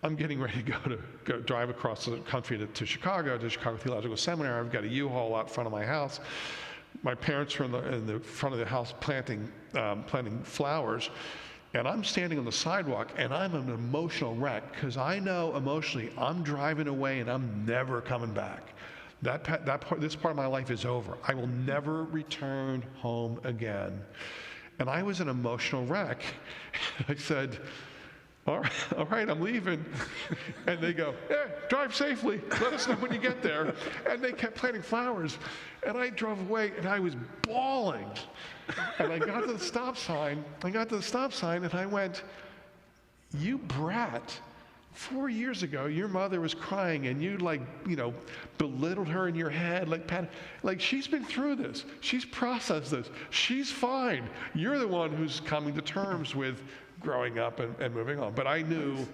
I'm getting ready to go drive across the country to Chicago Theological Seminary. I've got a U-Haul out front of my house. My parents were in the front of the house planting flowers, and I'm standing on the sidewalk, and I'm an emotional wreck because I know emotionally I'm driving away and I'm never coming back. This part of my life is over. I will never return home again. And I was an emotional wreck. I said, all right, I'm leaving. And they go, yeah, drive safely. Let us know when you get there. And they kept planting flowers. And I drove away, and I was bawling. And I got to the stop sign. And I went, you brat. 4 years ago, your mother was crying, and you belittled her in your head, like she's been through this. She's processed this. She's fine. You're the one who's coming to terms with growing up and moving on. But I knew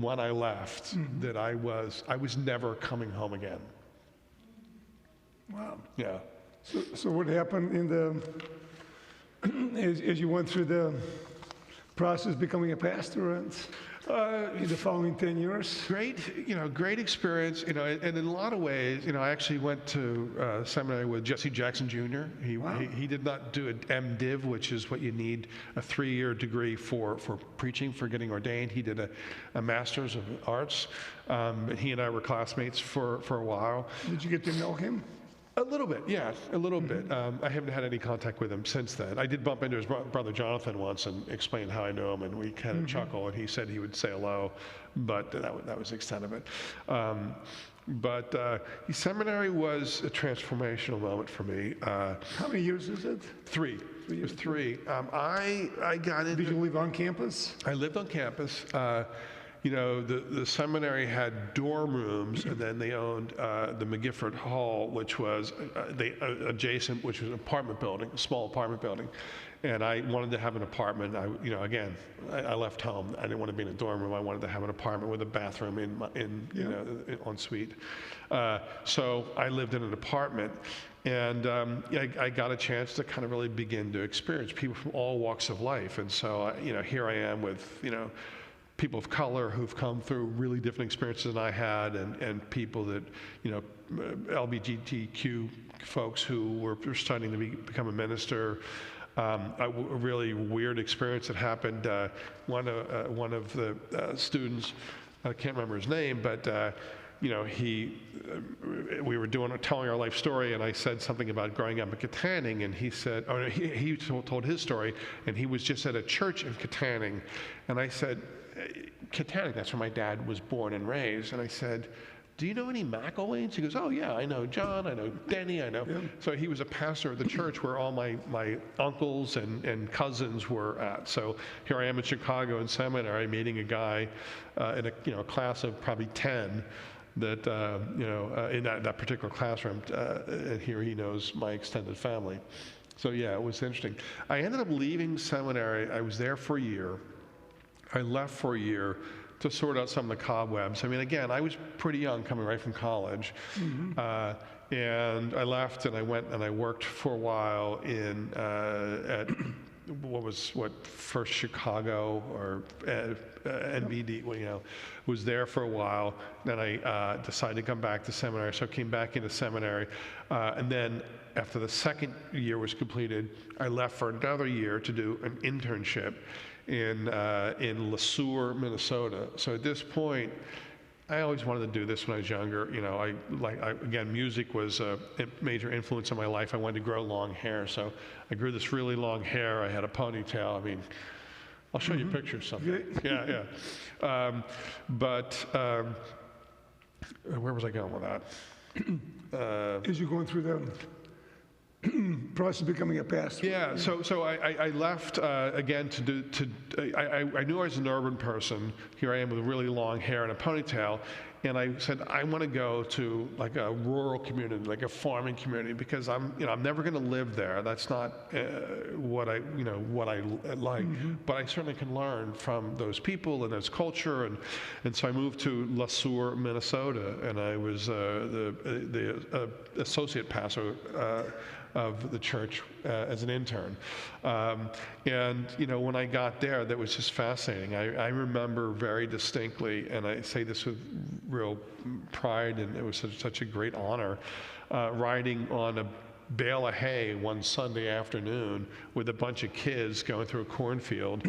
when I left that I was never coming home again. Wow. Yeah. So what happened as you went through the process becoming a pastor and in the following 10 years? Great experience, and in a lot of ways, I actually went to seminary with Jesse Jackson Jr. He did not do an MDiv, which is what you need, a 3-year degree for preaching, for getting ordained. He did a Master's of Arts. He and I were classmates for a while. Did you get to know him? A little bit, yeah, a little bit. I haven't had any contact with him since then. I did bump into his brother Jonathan once and explain how I knew him, and we kind of chuckle, and he said he would say hello, but that was the extent of it. But seminary was a transformational moment for me. How many years is it? 3. It was 3. I got into... Did you live on campus? I lived on campus. You know, the seminary had dorm rooms, and then they owned the McGifford Hall, which was adjacent, which was an apartment building, a small apartment building. And I wanted to have an apartment. I left home. I didn't want to be in a dorm room. I wanted to have an apartment with a bathroom en suite. So I lived in an apartment, and I got a chance to kind of really begin to experience people from all walks of life. And so, here I am with, people of color who've come through really different experiences than I had, and people that, LGBTQ folks who were starting to become a minister. A really weird experience that happened. One of the students, I can't remember his name, but we were telling our life story, and I said something about growing up in Katanning, and he said, he told his story, and he was just at a church in Katanning, and I said, Katanning, that's where my dad was born and raised, and I said, do you know any McIlwains? He goes, oh yeah, I know John, I know Denny, I know. Yeah. So he was a pastor of the church where all my uncles and cousins were at. So here I am in Chicago in seminary meeting a guy in a class of probably 10 that, in that particular classroom, and here he knows my extended family. So yeah, it was interesting. I ended up leaving seminary. I was there for a year. I left for a year to sort out some of the cobwebs. I mean, again, I was pretty young coming right from college. And I left and I went and I worked for a while at First Chicago or NBD, was there for a while. Then I decided to come back to seminary, so I came back into seminary. And then after the second year was completed, I left for another year to do an internship in LeSueur, Minnesota. So at this point, I always wanted to do this when I was younger. Again, music was a major influence on my life. I wanted to grow long hair, so I grew this really long hair. I had a ponytail. I mean, I'll show you pictures someday. Yeah. Where was I going with that? As you're going through the process of becoming a pastor. Yeah, so I left again I knew I was an urban person. Here I am with really long hair and a ponytail, and I said I want to go to like a rural community, like a farming community, because I'm never going to live there. That's not what I like. But I certainly can learn from those people and those culture, and so I moved to LeSueur, Minnesota, and I was the associate pastor of the church as an intern. And when I got there, that was just fascinating. I remember very distinctly, and I say this with real pride, and it was such a great honor, riding on a bale of hay one Sunday afternoon with a bunch of kids going through a cornfield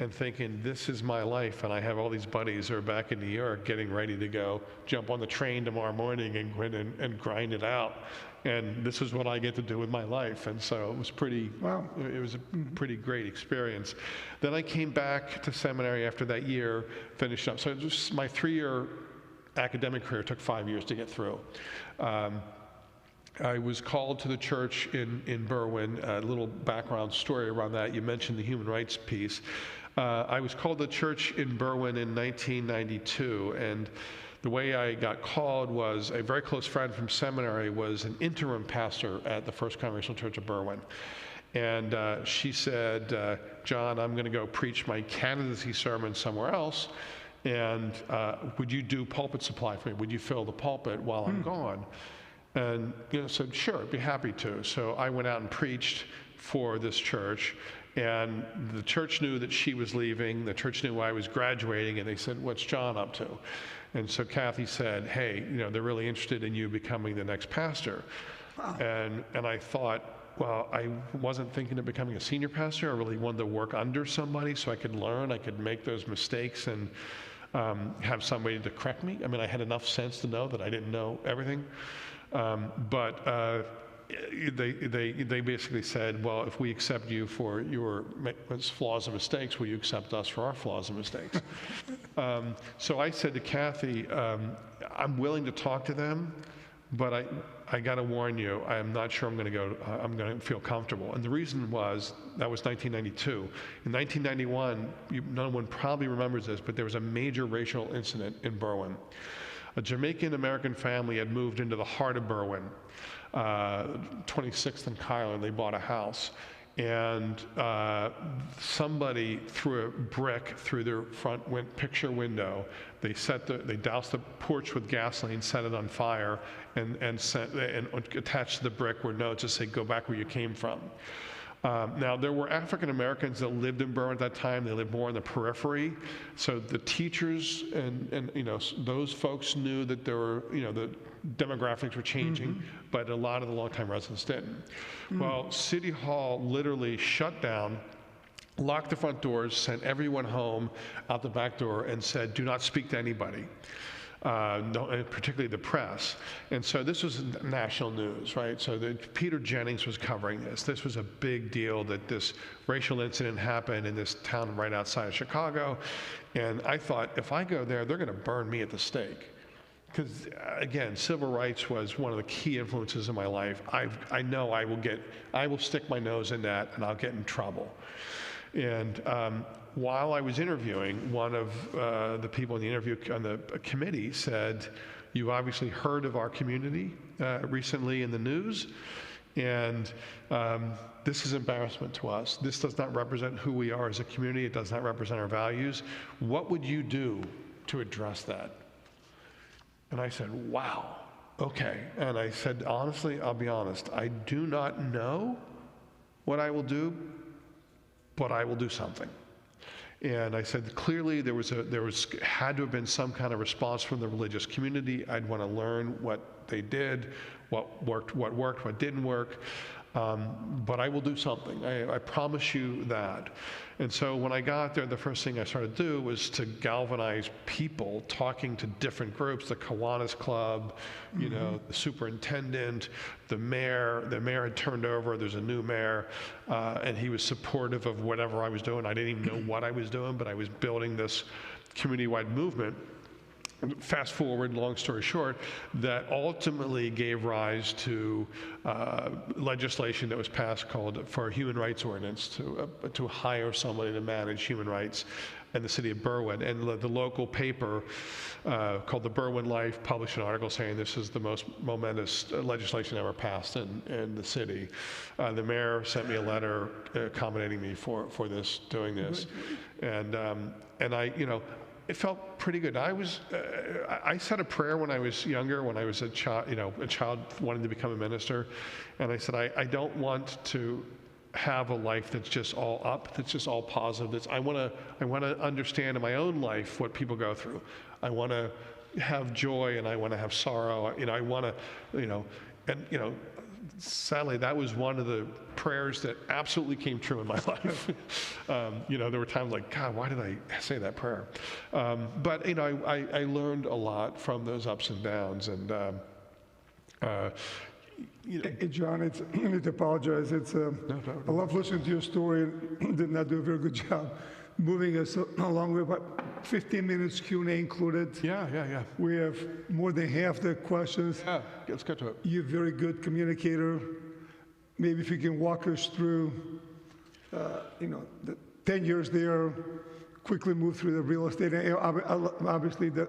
and thinking, this is my life, and I have all these buddies who are back in New York getting ready to go jump on the train tomorrow morning and grind it out. And this is what I get to do with my life. And so it was it was a pretty great experience. Then I came back to seminary after that year, finished up. So it was my 3-year academic career took 5 years to get through. I was called to the church in Berwyn. A little background story around that. You mentioned the human rights piece. I was called to the church in Berwyn in 1992, and the way I got called was a very close friend from seminary was an interim pastor at the First Congregational Church of Berwyn. And she said, John, I'm going to go preach my candidacy sermon somewhere else, and would you do pulpit supply for me? Would you fill the pulpit while I'm gone? And said, sure, I'd be happy to. So I went out and preached for this church, and the church knew that she was leaving. The church knew I was graduating, and they said, what's John up to? And so Kathy said, hey, they're really interested in you becoming the next pastor. Wow. And I thought, well, I wasn't thinking of becoming a senior pastor. I really wanted to work under somebody so I could learn, I could make those mistakes and have somebody to correct me. I mean, I had enough sense to know that I didn't know everything. They basically said, well, if we accept you for your flaws and mistakes, will you accept us for our flaws and mistakes? So I said to Kathy, I'm willing to talk to them, but I got to warn you, I am not sure I'm going to feel comfortable. And the reason was, that was 1992. In 1991, no one probably remembers this, but there was a major racial incident in Berwyn. A Jamaican-American family had moved into the heart of Berwyn, 26th and Kyler. They bought a house. And somebody threw a brick through their front picture window. They doused the porch with gasoline, set it on fire, and attached to the brick were notes that say, "Go back where you came from." Now, there were African Americans that lived in Berwyn at that time. They lived more in the periphery. So the teachers and those folks knew that there were, the demographics were changing, but a lot of the longtime residents didn't. Well, City Hall literally shut down, locked the front doors, sent everyone home out the back door, and said, "Do not speak to anybody." No, and particularly the press. And so this was national news, right? So Peter Jennings was covering this. This was a big deal that this racial incident happened in this town right outside of Chicago. And I thought, if I go there, they're going to burn me at the stake. Because again, civil rights was one of the key influences in my life. I know I will stick my nose in that and I'll get in trouble. And while I was interviewing, one of the people in the interview on the committee said, "You obviously heard of our community recently in the news, and this is embarrassment to us. This does not represent who we are as a community. It does not represent our values. What would you do to address that?" And I said, "Wow, okay." And I said, "Honestly, I'll be honest. I do not know what I will do, but I will do something." And I said, clearly there had to have been some kind of response from the religious community. I'd want to learn what they did, what worked, what didn't work. But I will do something. I promise you that. And so when I got there, the first thing I started to do was to galvanize people, talking to different groups, the Kiwanis Club, the superintendent, the mayor. The mayor had turned over. There's a new mayor, and he was supportive of whatever I was doing. I didn't even know what I was doing, but I was building this community-wide movement. Fast forward, long story short, that ultimately gave rise to legislation that was passed called for a human rights ordinance to hire somebody to manage human rights in the city of Berwyn. And the local paper called the Berwyn Life published an article saying this is the most momentous legislation ever passed in the city. The mayor sent me a letter accommodating me for doing this. And I, it felt pretty good. I said a prayer when I was younger, when I was a child wanting to become a minister, and I said, I don't want to have a life that's just all up, that's just all positive. I want to understand in my own life what people go through. I want to have joy and I want to have sorrow. I want to, sadly, that was one of the prayers that absolutely came true in my life. There were times like, God, why did I say that prayer? But I learned a lot from those ups and downs. And Hey, John, I need to apologize. No. I love listening to your story and did not do a very good job moving us along with about 15 minutes Q&A included. Yeah. We have more than half the questions. Yeah, let's get to it. You're a very good communicator. Maybe if you can walk us through, the 10 years there, quickly move through the real estate. And obviously, the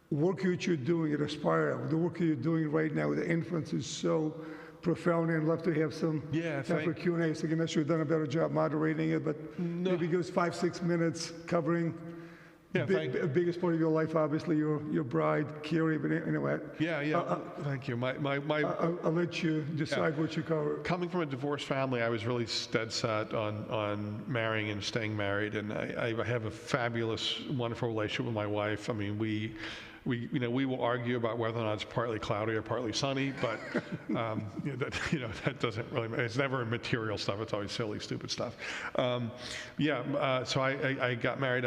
work that you're doing at Aspire, the work that you're doing right now, the influence is so profound, and I'd love to have some time for Q&A. So again, I should have done a better job moderating it, but maybe give us 5-6 minutes covering the biggest part of your life, obviously, your bride, Carrie, but anyway. Thank you. I'll let you decide what you cover. Coming from a divorced family, I was really dead set on marrying and staying married, and I have a fabulous, wonderful relationship with my wife. I mean, we will argue about whether or not it's partly cloudy or partly sunny, but that doesn't really matter. It's never material stuff. It's always silly, stupid stuff. So I got married.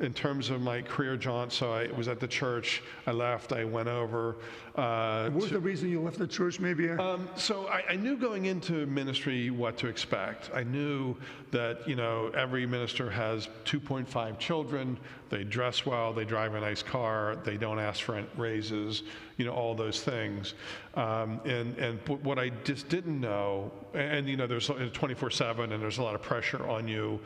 In terms of my career jaunt, so I was at the church. I left. I went over. What was the reason you left the church, maybe? So I knew going into ministry what to expect. I knew that, every minister has 2.5 children. They dress well. They drive a nice car. They don't ask for raises, all those things. And what I just didn't know, and there's 24/7, and there's a lot of pressure on you.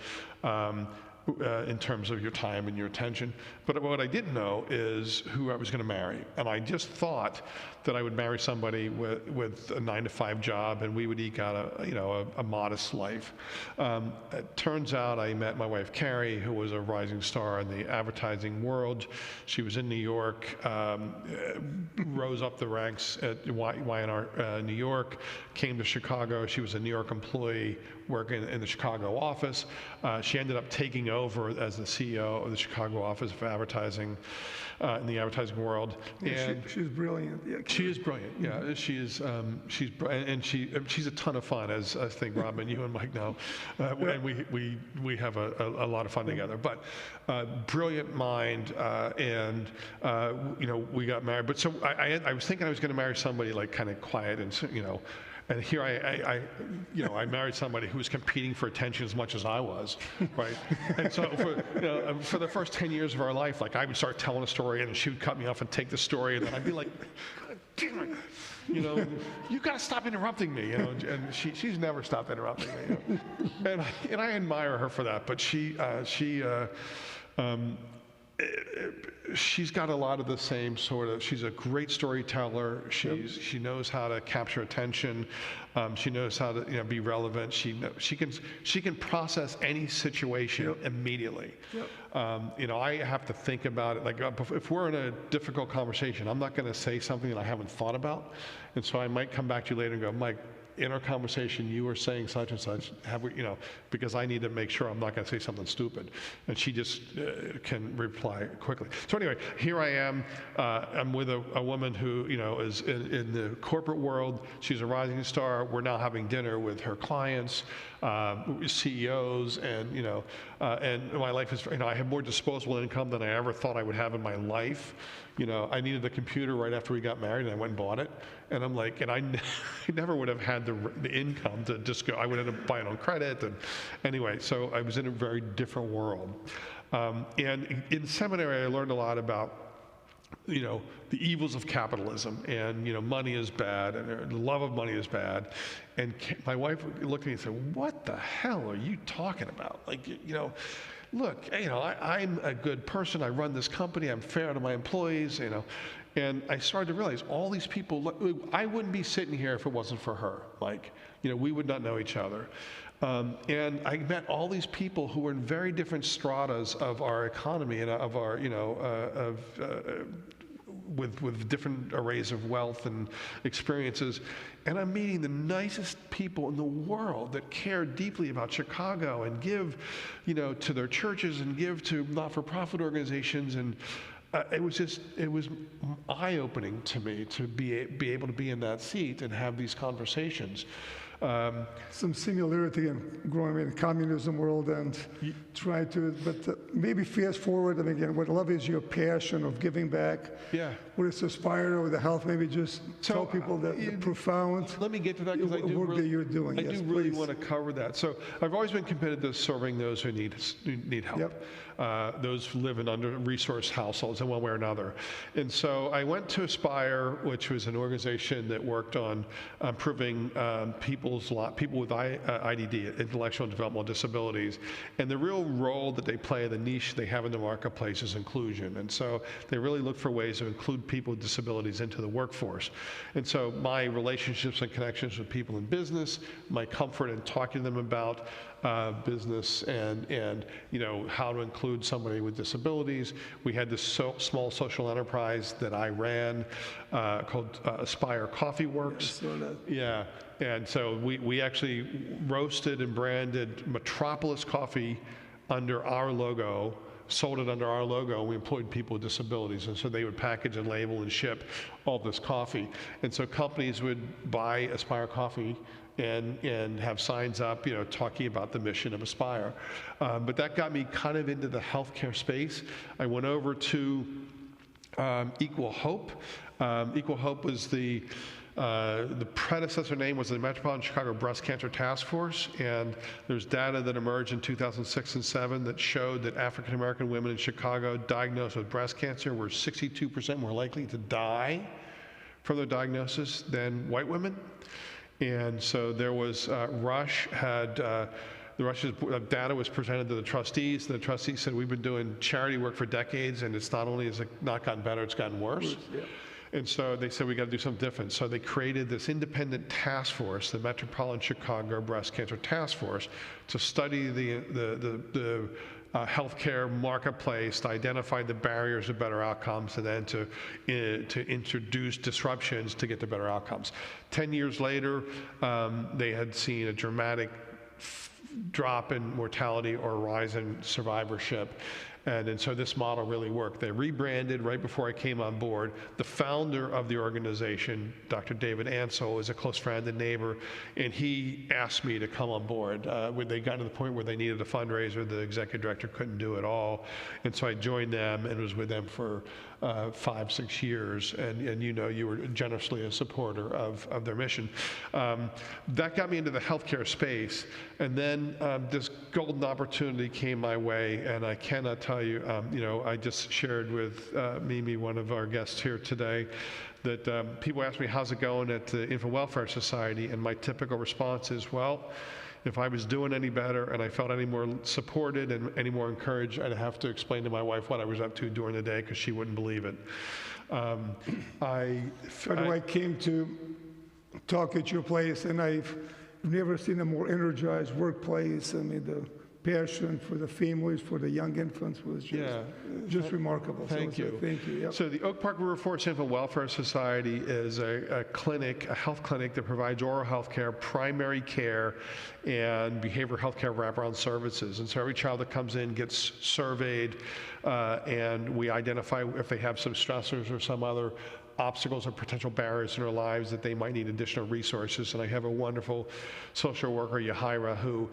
In terms of your time and your attention. But what I didn't know is who I was going to marry. And I just thought that I would marry somebody with a 9-to-5 job, and we would eke out a modest life. It turns out I met my wife, Carrie, who was a rising star in the advertising world. She was in New York, rose up the ranks at Y&R New York, came to Chicago. She was a New York employee working in the Chicago office. She ended up taking over as the CEO of the Chicago office of advertising in the advertising world. And she's brilliant. Yeah, she is brilliant. Yeah, she's a ton of fun, as I think Robin, you and Mike know, and we have a lot of fun together. But brilliant mind, and we got married. But so I was thinking I was going to marry somebody like kind of quiet and And here I married somebody who was competing for attention as much as I was, right? And so for the first 10 years of our life, like I would start telling a story and she would cut me off and take the story, and then I'd be like, God damn it, you got to stop interrupting me, And she's never stopped interrupting me, And I admire her for that, but she's got a lot of the same sort of. She's a great storyteller. She knows how to capture attention. She knows how to be relevant. She can process any situation immediately. I have to think about it. Like if we're in a difficult conversation, I'm not going to say something that I haven't thought about, and so I might come back to you later and go, Mike, in our conversation, you were saying such and such, because I need to make sure I'm not going to say something stupid. And she just can reply quickly. So anyway, here I am. I'm with a woman who, is in the corporate world. She's a rising star. We're now having dinner with her clients, CEOs, and my life is, I have more disposable income than I ever thought I would have in my life. I needed a computer right after we got married, and I went and bought it. And I'm like, I never would have had the income to just go. I would end up buying on credit. And anyway, so I was in a very different world. And in seminary, I learned a lot about, the evils of capitalism, and money is bad, and the love of money is bad. And my wife looked at me and said, "What the hell are you talking about? Like, look, I'm a good person. I run this company. I'm fair to my employees, And I started to realize all these people, I wouldn't be sitting here if it wasn't for her. Like, we would not know each other. And I met all these people who were in very different stratas of our economy and of our, with different arrays of wealth and experiences. And I'm meeting the nicest people in the world that care deeply about Chicago and give, to their churches and give to not-for-profit organizations. And it was eye-opening to me to be able to be in that seat and have these conversations. Some similarity in growing in the communism world and try to, but maybe fast forward. And again, what I love is your passion of giving back. Yeah. What it's Aspire or the health, maybe just tell people the profound. Let me get to that, because work that you're doing. I do really want to cover that. So I've always been committed to serving those who need help. Yep. Those who live in under-resourced households in one way or another. And so I went to Aspire, which was an organization that worked on improving people with IDD, intellectual and developmental disabilities. And the real role that they play, the niche they have in the marketplace, is inclusion. And so they really look for ways to include people with disabilities into the workforce. And so my relationships and connections with people in business, my comfort in talking to them about business and how to include somebody with disabilities. We had this small social enterprise that I ran called Aspire Coffee Works. Yeah, and so we actually roasted and branded Metropolis coffee under our logo sold it under our logo, and we employed people with disabilities. And so they would package and label and ship all this coffee. And so companies would buy Aspire coffee and have signs up, talking about the mission of Aspire. But that got me kind of into the healthcare space. I went over to Equal Hope. Equal Hope was the predecessor name was the Metropolitan Chicago Breast Cancer Task Force, and there's data that emerged in 2006 and 2007 that showed that African American women in Chicago diagnosed with breast cancer were 62% more likely to die from their diagnosis than white women. And so there was Rush had. The Rush's data was presented to the trustees. The trustees said, we've been doing charity work for decades, and it's not only has it not gotten better, it's gotten worse. Yeah. And so they said, we got to do something different. So they created this independent task force, the Metropolitan Chicago Breast Cancer Task Force, to study the healthcare marketplace, to identify the barriers to better outcomes, and then to introduce disruptions to get to better outcomes. 10 years later, they had seen a dramatic drop in mortality or rise in survivorship. And so this model really worked. They rebranded right before I came on board. The founder of the organization, Dr. David Ansel, is a close friend and neighbor, and he asked me to come on board. When they got to the point where they needed a fundraiser, the executive director couldn't do it all. And so I joined them and was with them for 5-6 years, and you were generously a supporter of their mission. That got me into the healthcare space, and then this golden opportunity came my way, and I cannot tell you, I just shared with Mimi, one of our guests here today, that people ask me, how's it going at the Infant Welfare Society? And my typical response is, well, if I was doing any better and I felt any more supported and any more encouraged, I'd have to explain to my wife what I was up to during the day, because she wouldn't believe it. I came to talk at your place, and I've never seen a more energized workplace. I mean, the passion for the families, for the young infants was just remarkable. Thank you. Thank you. Yep. So the Oak Park River Forest Infant Welfare Society is a health clinic that provides oral health care, primary care, and behavioral health care wraparound services. And so every child that comes in gets surveyed, and we identify if they have some stressors or some other obstacles or potential barriers in their lives that they might need additional resources. And I have a wonderful social worker, Yahira, who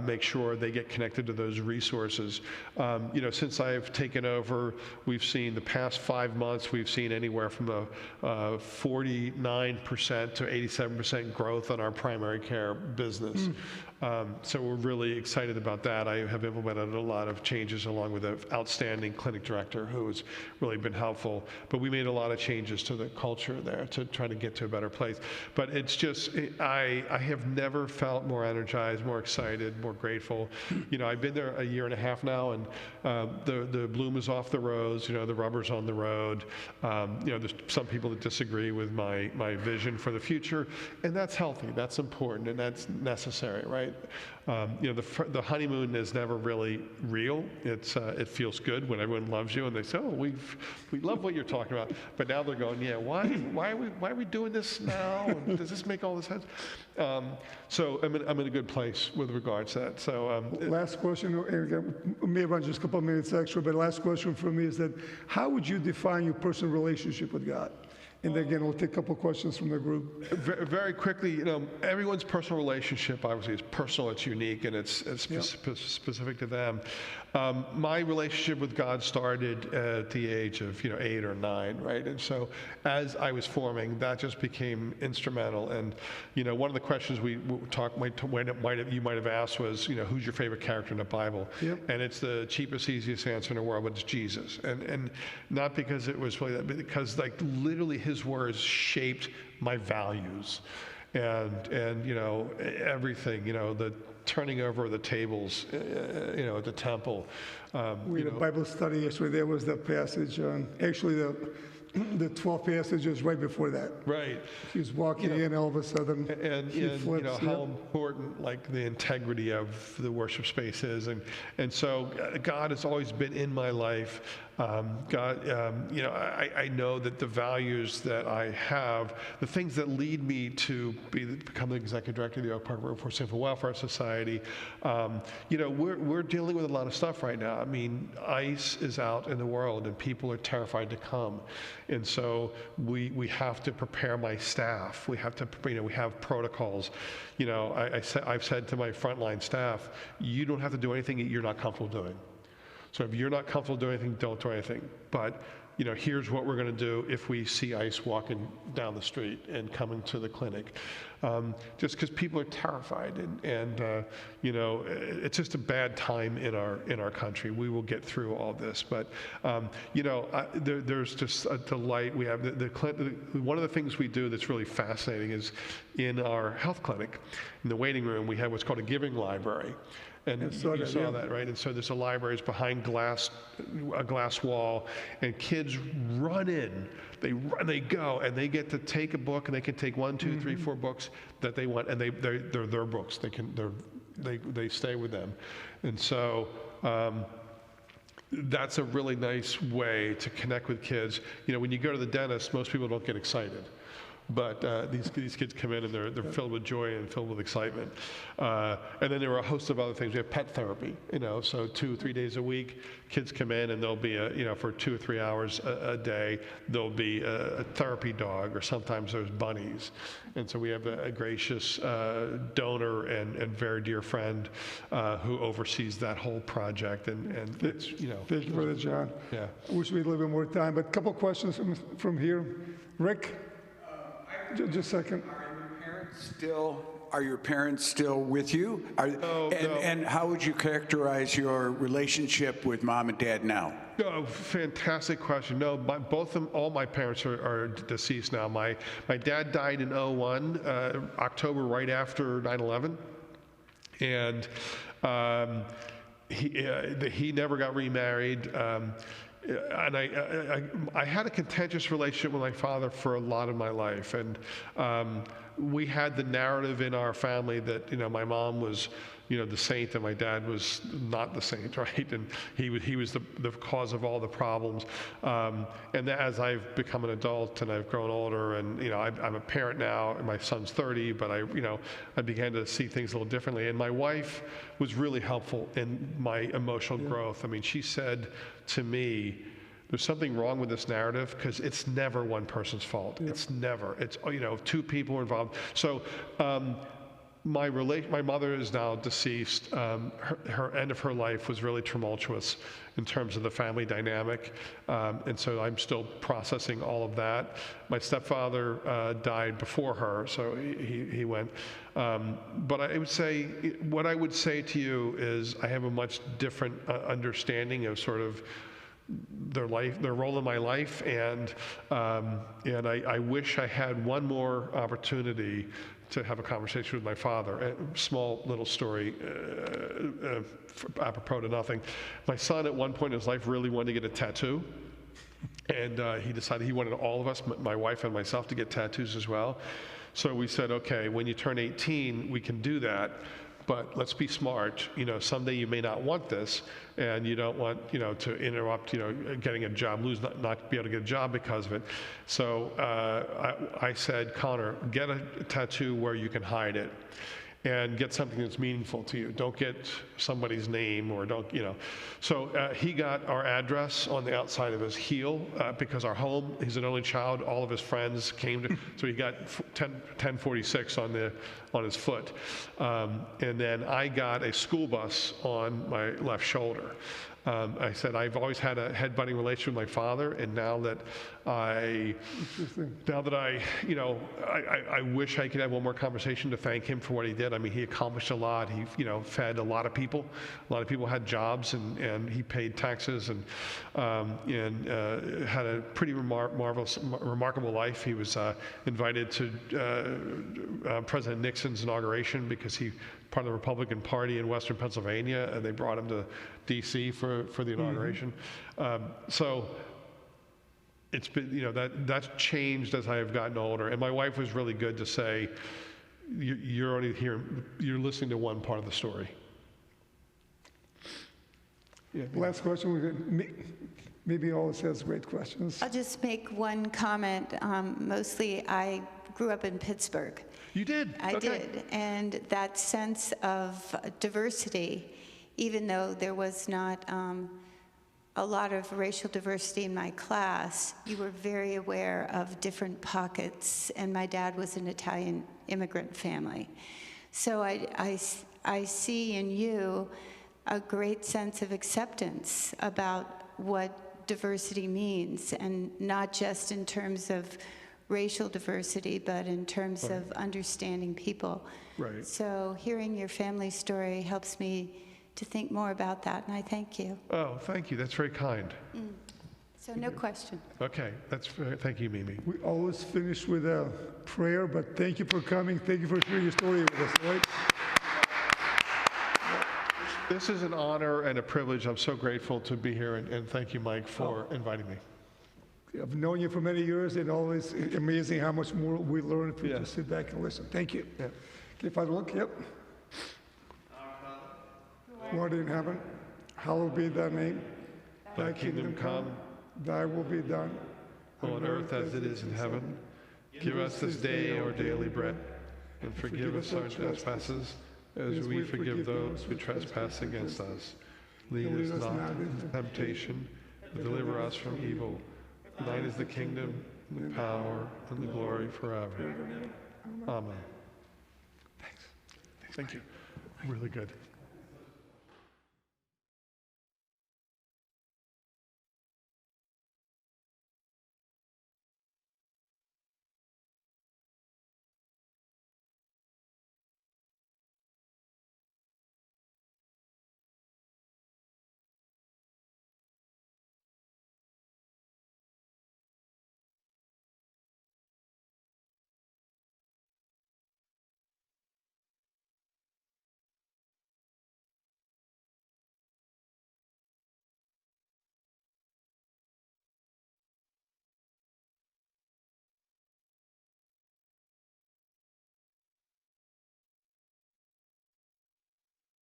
makes sure they get connected to those resources. Since I've taken over, we've seen the past 5 months, we've seen anywhere from a 49% to 87% growth on our primary care business. So we're really excited about that. I have implemented a lot of changes along with an outstanding clinic director who has really been helpful. But we made a lot of changes to the culture there to try to get to a better place. But it's just, I have never felt more energized, more excited, more grateful. I've been there a year and a half now, and the bloom is off the rose, the rubber's on the road. There's some people that disagree with my vision for the future, and that's healthy, that's important, and that's necessary, right? The honeymoon is never really real. It feels good when everyone loves you and they say, "Oh, we love what you're talking about." But now they're going, "Yeah, why are we doing this now? Does this make all this sense?" So I'm in a good place with regards to that. So last question, we may run just a couple of minutes extra, but last question for me is that how would you define your personal relationship with God? And then again, we'll take a couple of questions from the group. Very quickly, everyone's personal relationship obviously is personal, it's unique, and it's specific to them. My relationship with God started at the age of 8 or 9, right? And so as I was forming, that just became instrumental. And one of the questions you might have asked was, who's your favorite character in the Bible? Yep. And it's the cheapest, easiest answer in the world, but it's Jesus. And not because it was really that, but because literally his words shaped my values, and everything, the turning over the tables, at the temple. We had a Bible study yesterday. There was the passage on, actually the 12 passages right before that. Right. He's walking in, all of a sudden he flips. How important the integrity of the worship space is, and so God has always been in my life. God, I know that the values that I have, the things that lead me to become the executive director of the Oak Park Workforce Civil Welfare Society, we're dealing with a lot of stuff right now. I mean, ICE is out in the world and people are terrified to come. And so we have to prepare my staff. We have to, we have protocols. I've said to my frontline staff, you don't have to do anything that you're not comfortable doing. So if you're not comfortable doing anything, don't do anything. But here's what we're going to do if we see ICE walking down the street and coming to the clinic. Just because people are terrified, and it's just a bad time in our country. We will get through all this, but there's just a delight. We have one of the things we do that's really fascinating is in our health clinic, in the waiting room, we have what's called a giving library. And you saw that, right? And so there's a library, it's behind a glass wall, and kids run in. They go, and they get to take a book, and they can take 1, 2, 3, 4 books that they want, and they're their books. They stay with them, and so that's a really nice way to connect with kids. When you go to the dentist, most people don't get excited. But these kids come in and they're filled with joy and filled with excitement. And then there are a host of other things. We have pet therapy, so 2 or 3 days a week, kids come in and there'll be for 2 or 3 hours a day, there'll be a therapy dog, or sometimes there's bunnies. And so we have a gracious donor and very dear friend who oversees that whole project. And it's, Thank you, Brother John. Yeah. I wish we had a little bit more time, but a couple of questions from here. Rick? Just a second. Are your parents still with you? No. And how would you characterize your relationship with Mom and Dad now? Oh, fantastic question. No, all my parents are deceased now. My dad died in 2001, October, right after 9/11, and he never got remarried. And I had a contentious relationship with my father for a lot of my life, and we had the narrative in our family that my mom was the saint and my dad was not the saint, right? And he was the cause of all the problems. And as I've become an adult and I've grown older, and I'm a parent now, and my son's 30, but I began to see things a little differently. And my wife was really helpful in my emotional growth. I mean, she said to me, there's something wrong with this narrative, because it's never one person's fault. Yeah. It's never. It's 2 people are involved. So my mother is now deceased. Her end of her life was really tumultuous in terms of the family dynamic, and so I'm still processing all of that. My stepfather died before her, so he went. But what I would say to you is I have a much different understanding of sort of their role in my life, and I wish I had one more opportunity to have a conversation with my father. A small little story, apropos to nothing. My son at one point in his life really wanted to get a tattoo, and he decided he wanted all of us, my wife and myself, to get tattoos as well. So we said, okay, when you turn 18, we can do that. But let's be smart. Someday you may not want this, and you don't want, to interrupt, getting a job, not be able to get a job because of it. So I said, Connor, get a tattoo where you can hide it, and get something that's meaningful to you. Don't get somebody's name, or don't. So he got our address on the outside of his heel, because our home, he's an only child, all of his friends came to, so he got 1046 on his foot. And then I got a school bus on my left shoulder. I said, I've always had a head-butting relationship with my father, and now that I wish I could have one more conversation to thank him for what he did. I mean, he accomplished a lot. He, fed a lot of people. A lot of people had jobs, and he paid taxes, and had a pretty remarkable life. He was invited to President Nixon's inauguration because he part of the Republican Party in Western Pennsylvania, and they brought him to D.C. for the inauguration. So it's been, that's changed as I have gotten older. And my wife was really good to say, you're only here, you're listening to one part of the story. Yeah. Last question. Maybe always has great questions. I'll just make one comment. Mostly, I grew up in Pittsburgh. You did? I Okay. did, and that sense of diversity, even though there was not a lot of racial diversity in my class, you were very aware of different pockets, and my dad was an Italian immigrant family. So I see in you a great sense of acceptance about what diversity means, and not just in terms of racial diversity, but in terms of understanding people. Right. So hearing your family story helps me to think more about that, and I thank you. Oh, thank you. That's very kind. So no question. Okay, thank you, Mimi. We always finish with a prayer, but thank you for coming. Thank you for sharing your story with us, all right? This is an honor and a privilege. I'm so grateful to be here, and thank you, Mike, for inviting me. I've known you for many years, and always amazing how much more we learn if we Yeah. just sit back and listen. Thank you. Yeah. Okay, Father, look, yep. Who art in heaven, hallowed be thy name. Thy kingdom come, Thy will be done. on earth as it is in heaven. Give us this day our daily bread, and forgive us our trespasses, as we forgive those who trespass against us. Lead us not into temptation, but deliver us from evil. Thine is the kingdom, the power, and the glory forever. Amen. Thanks. Thank you. Really good.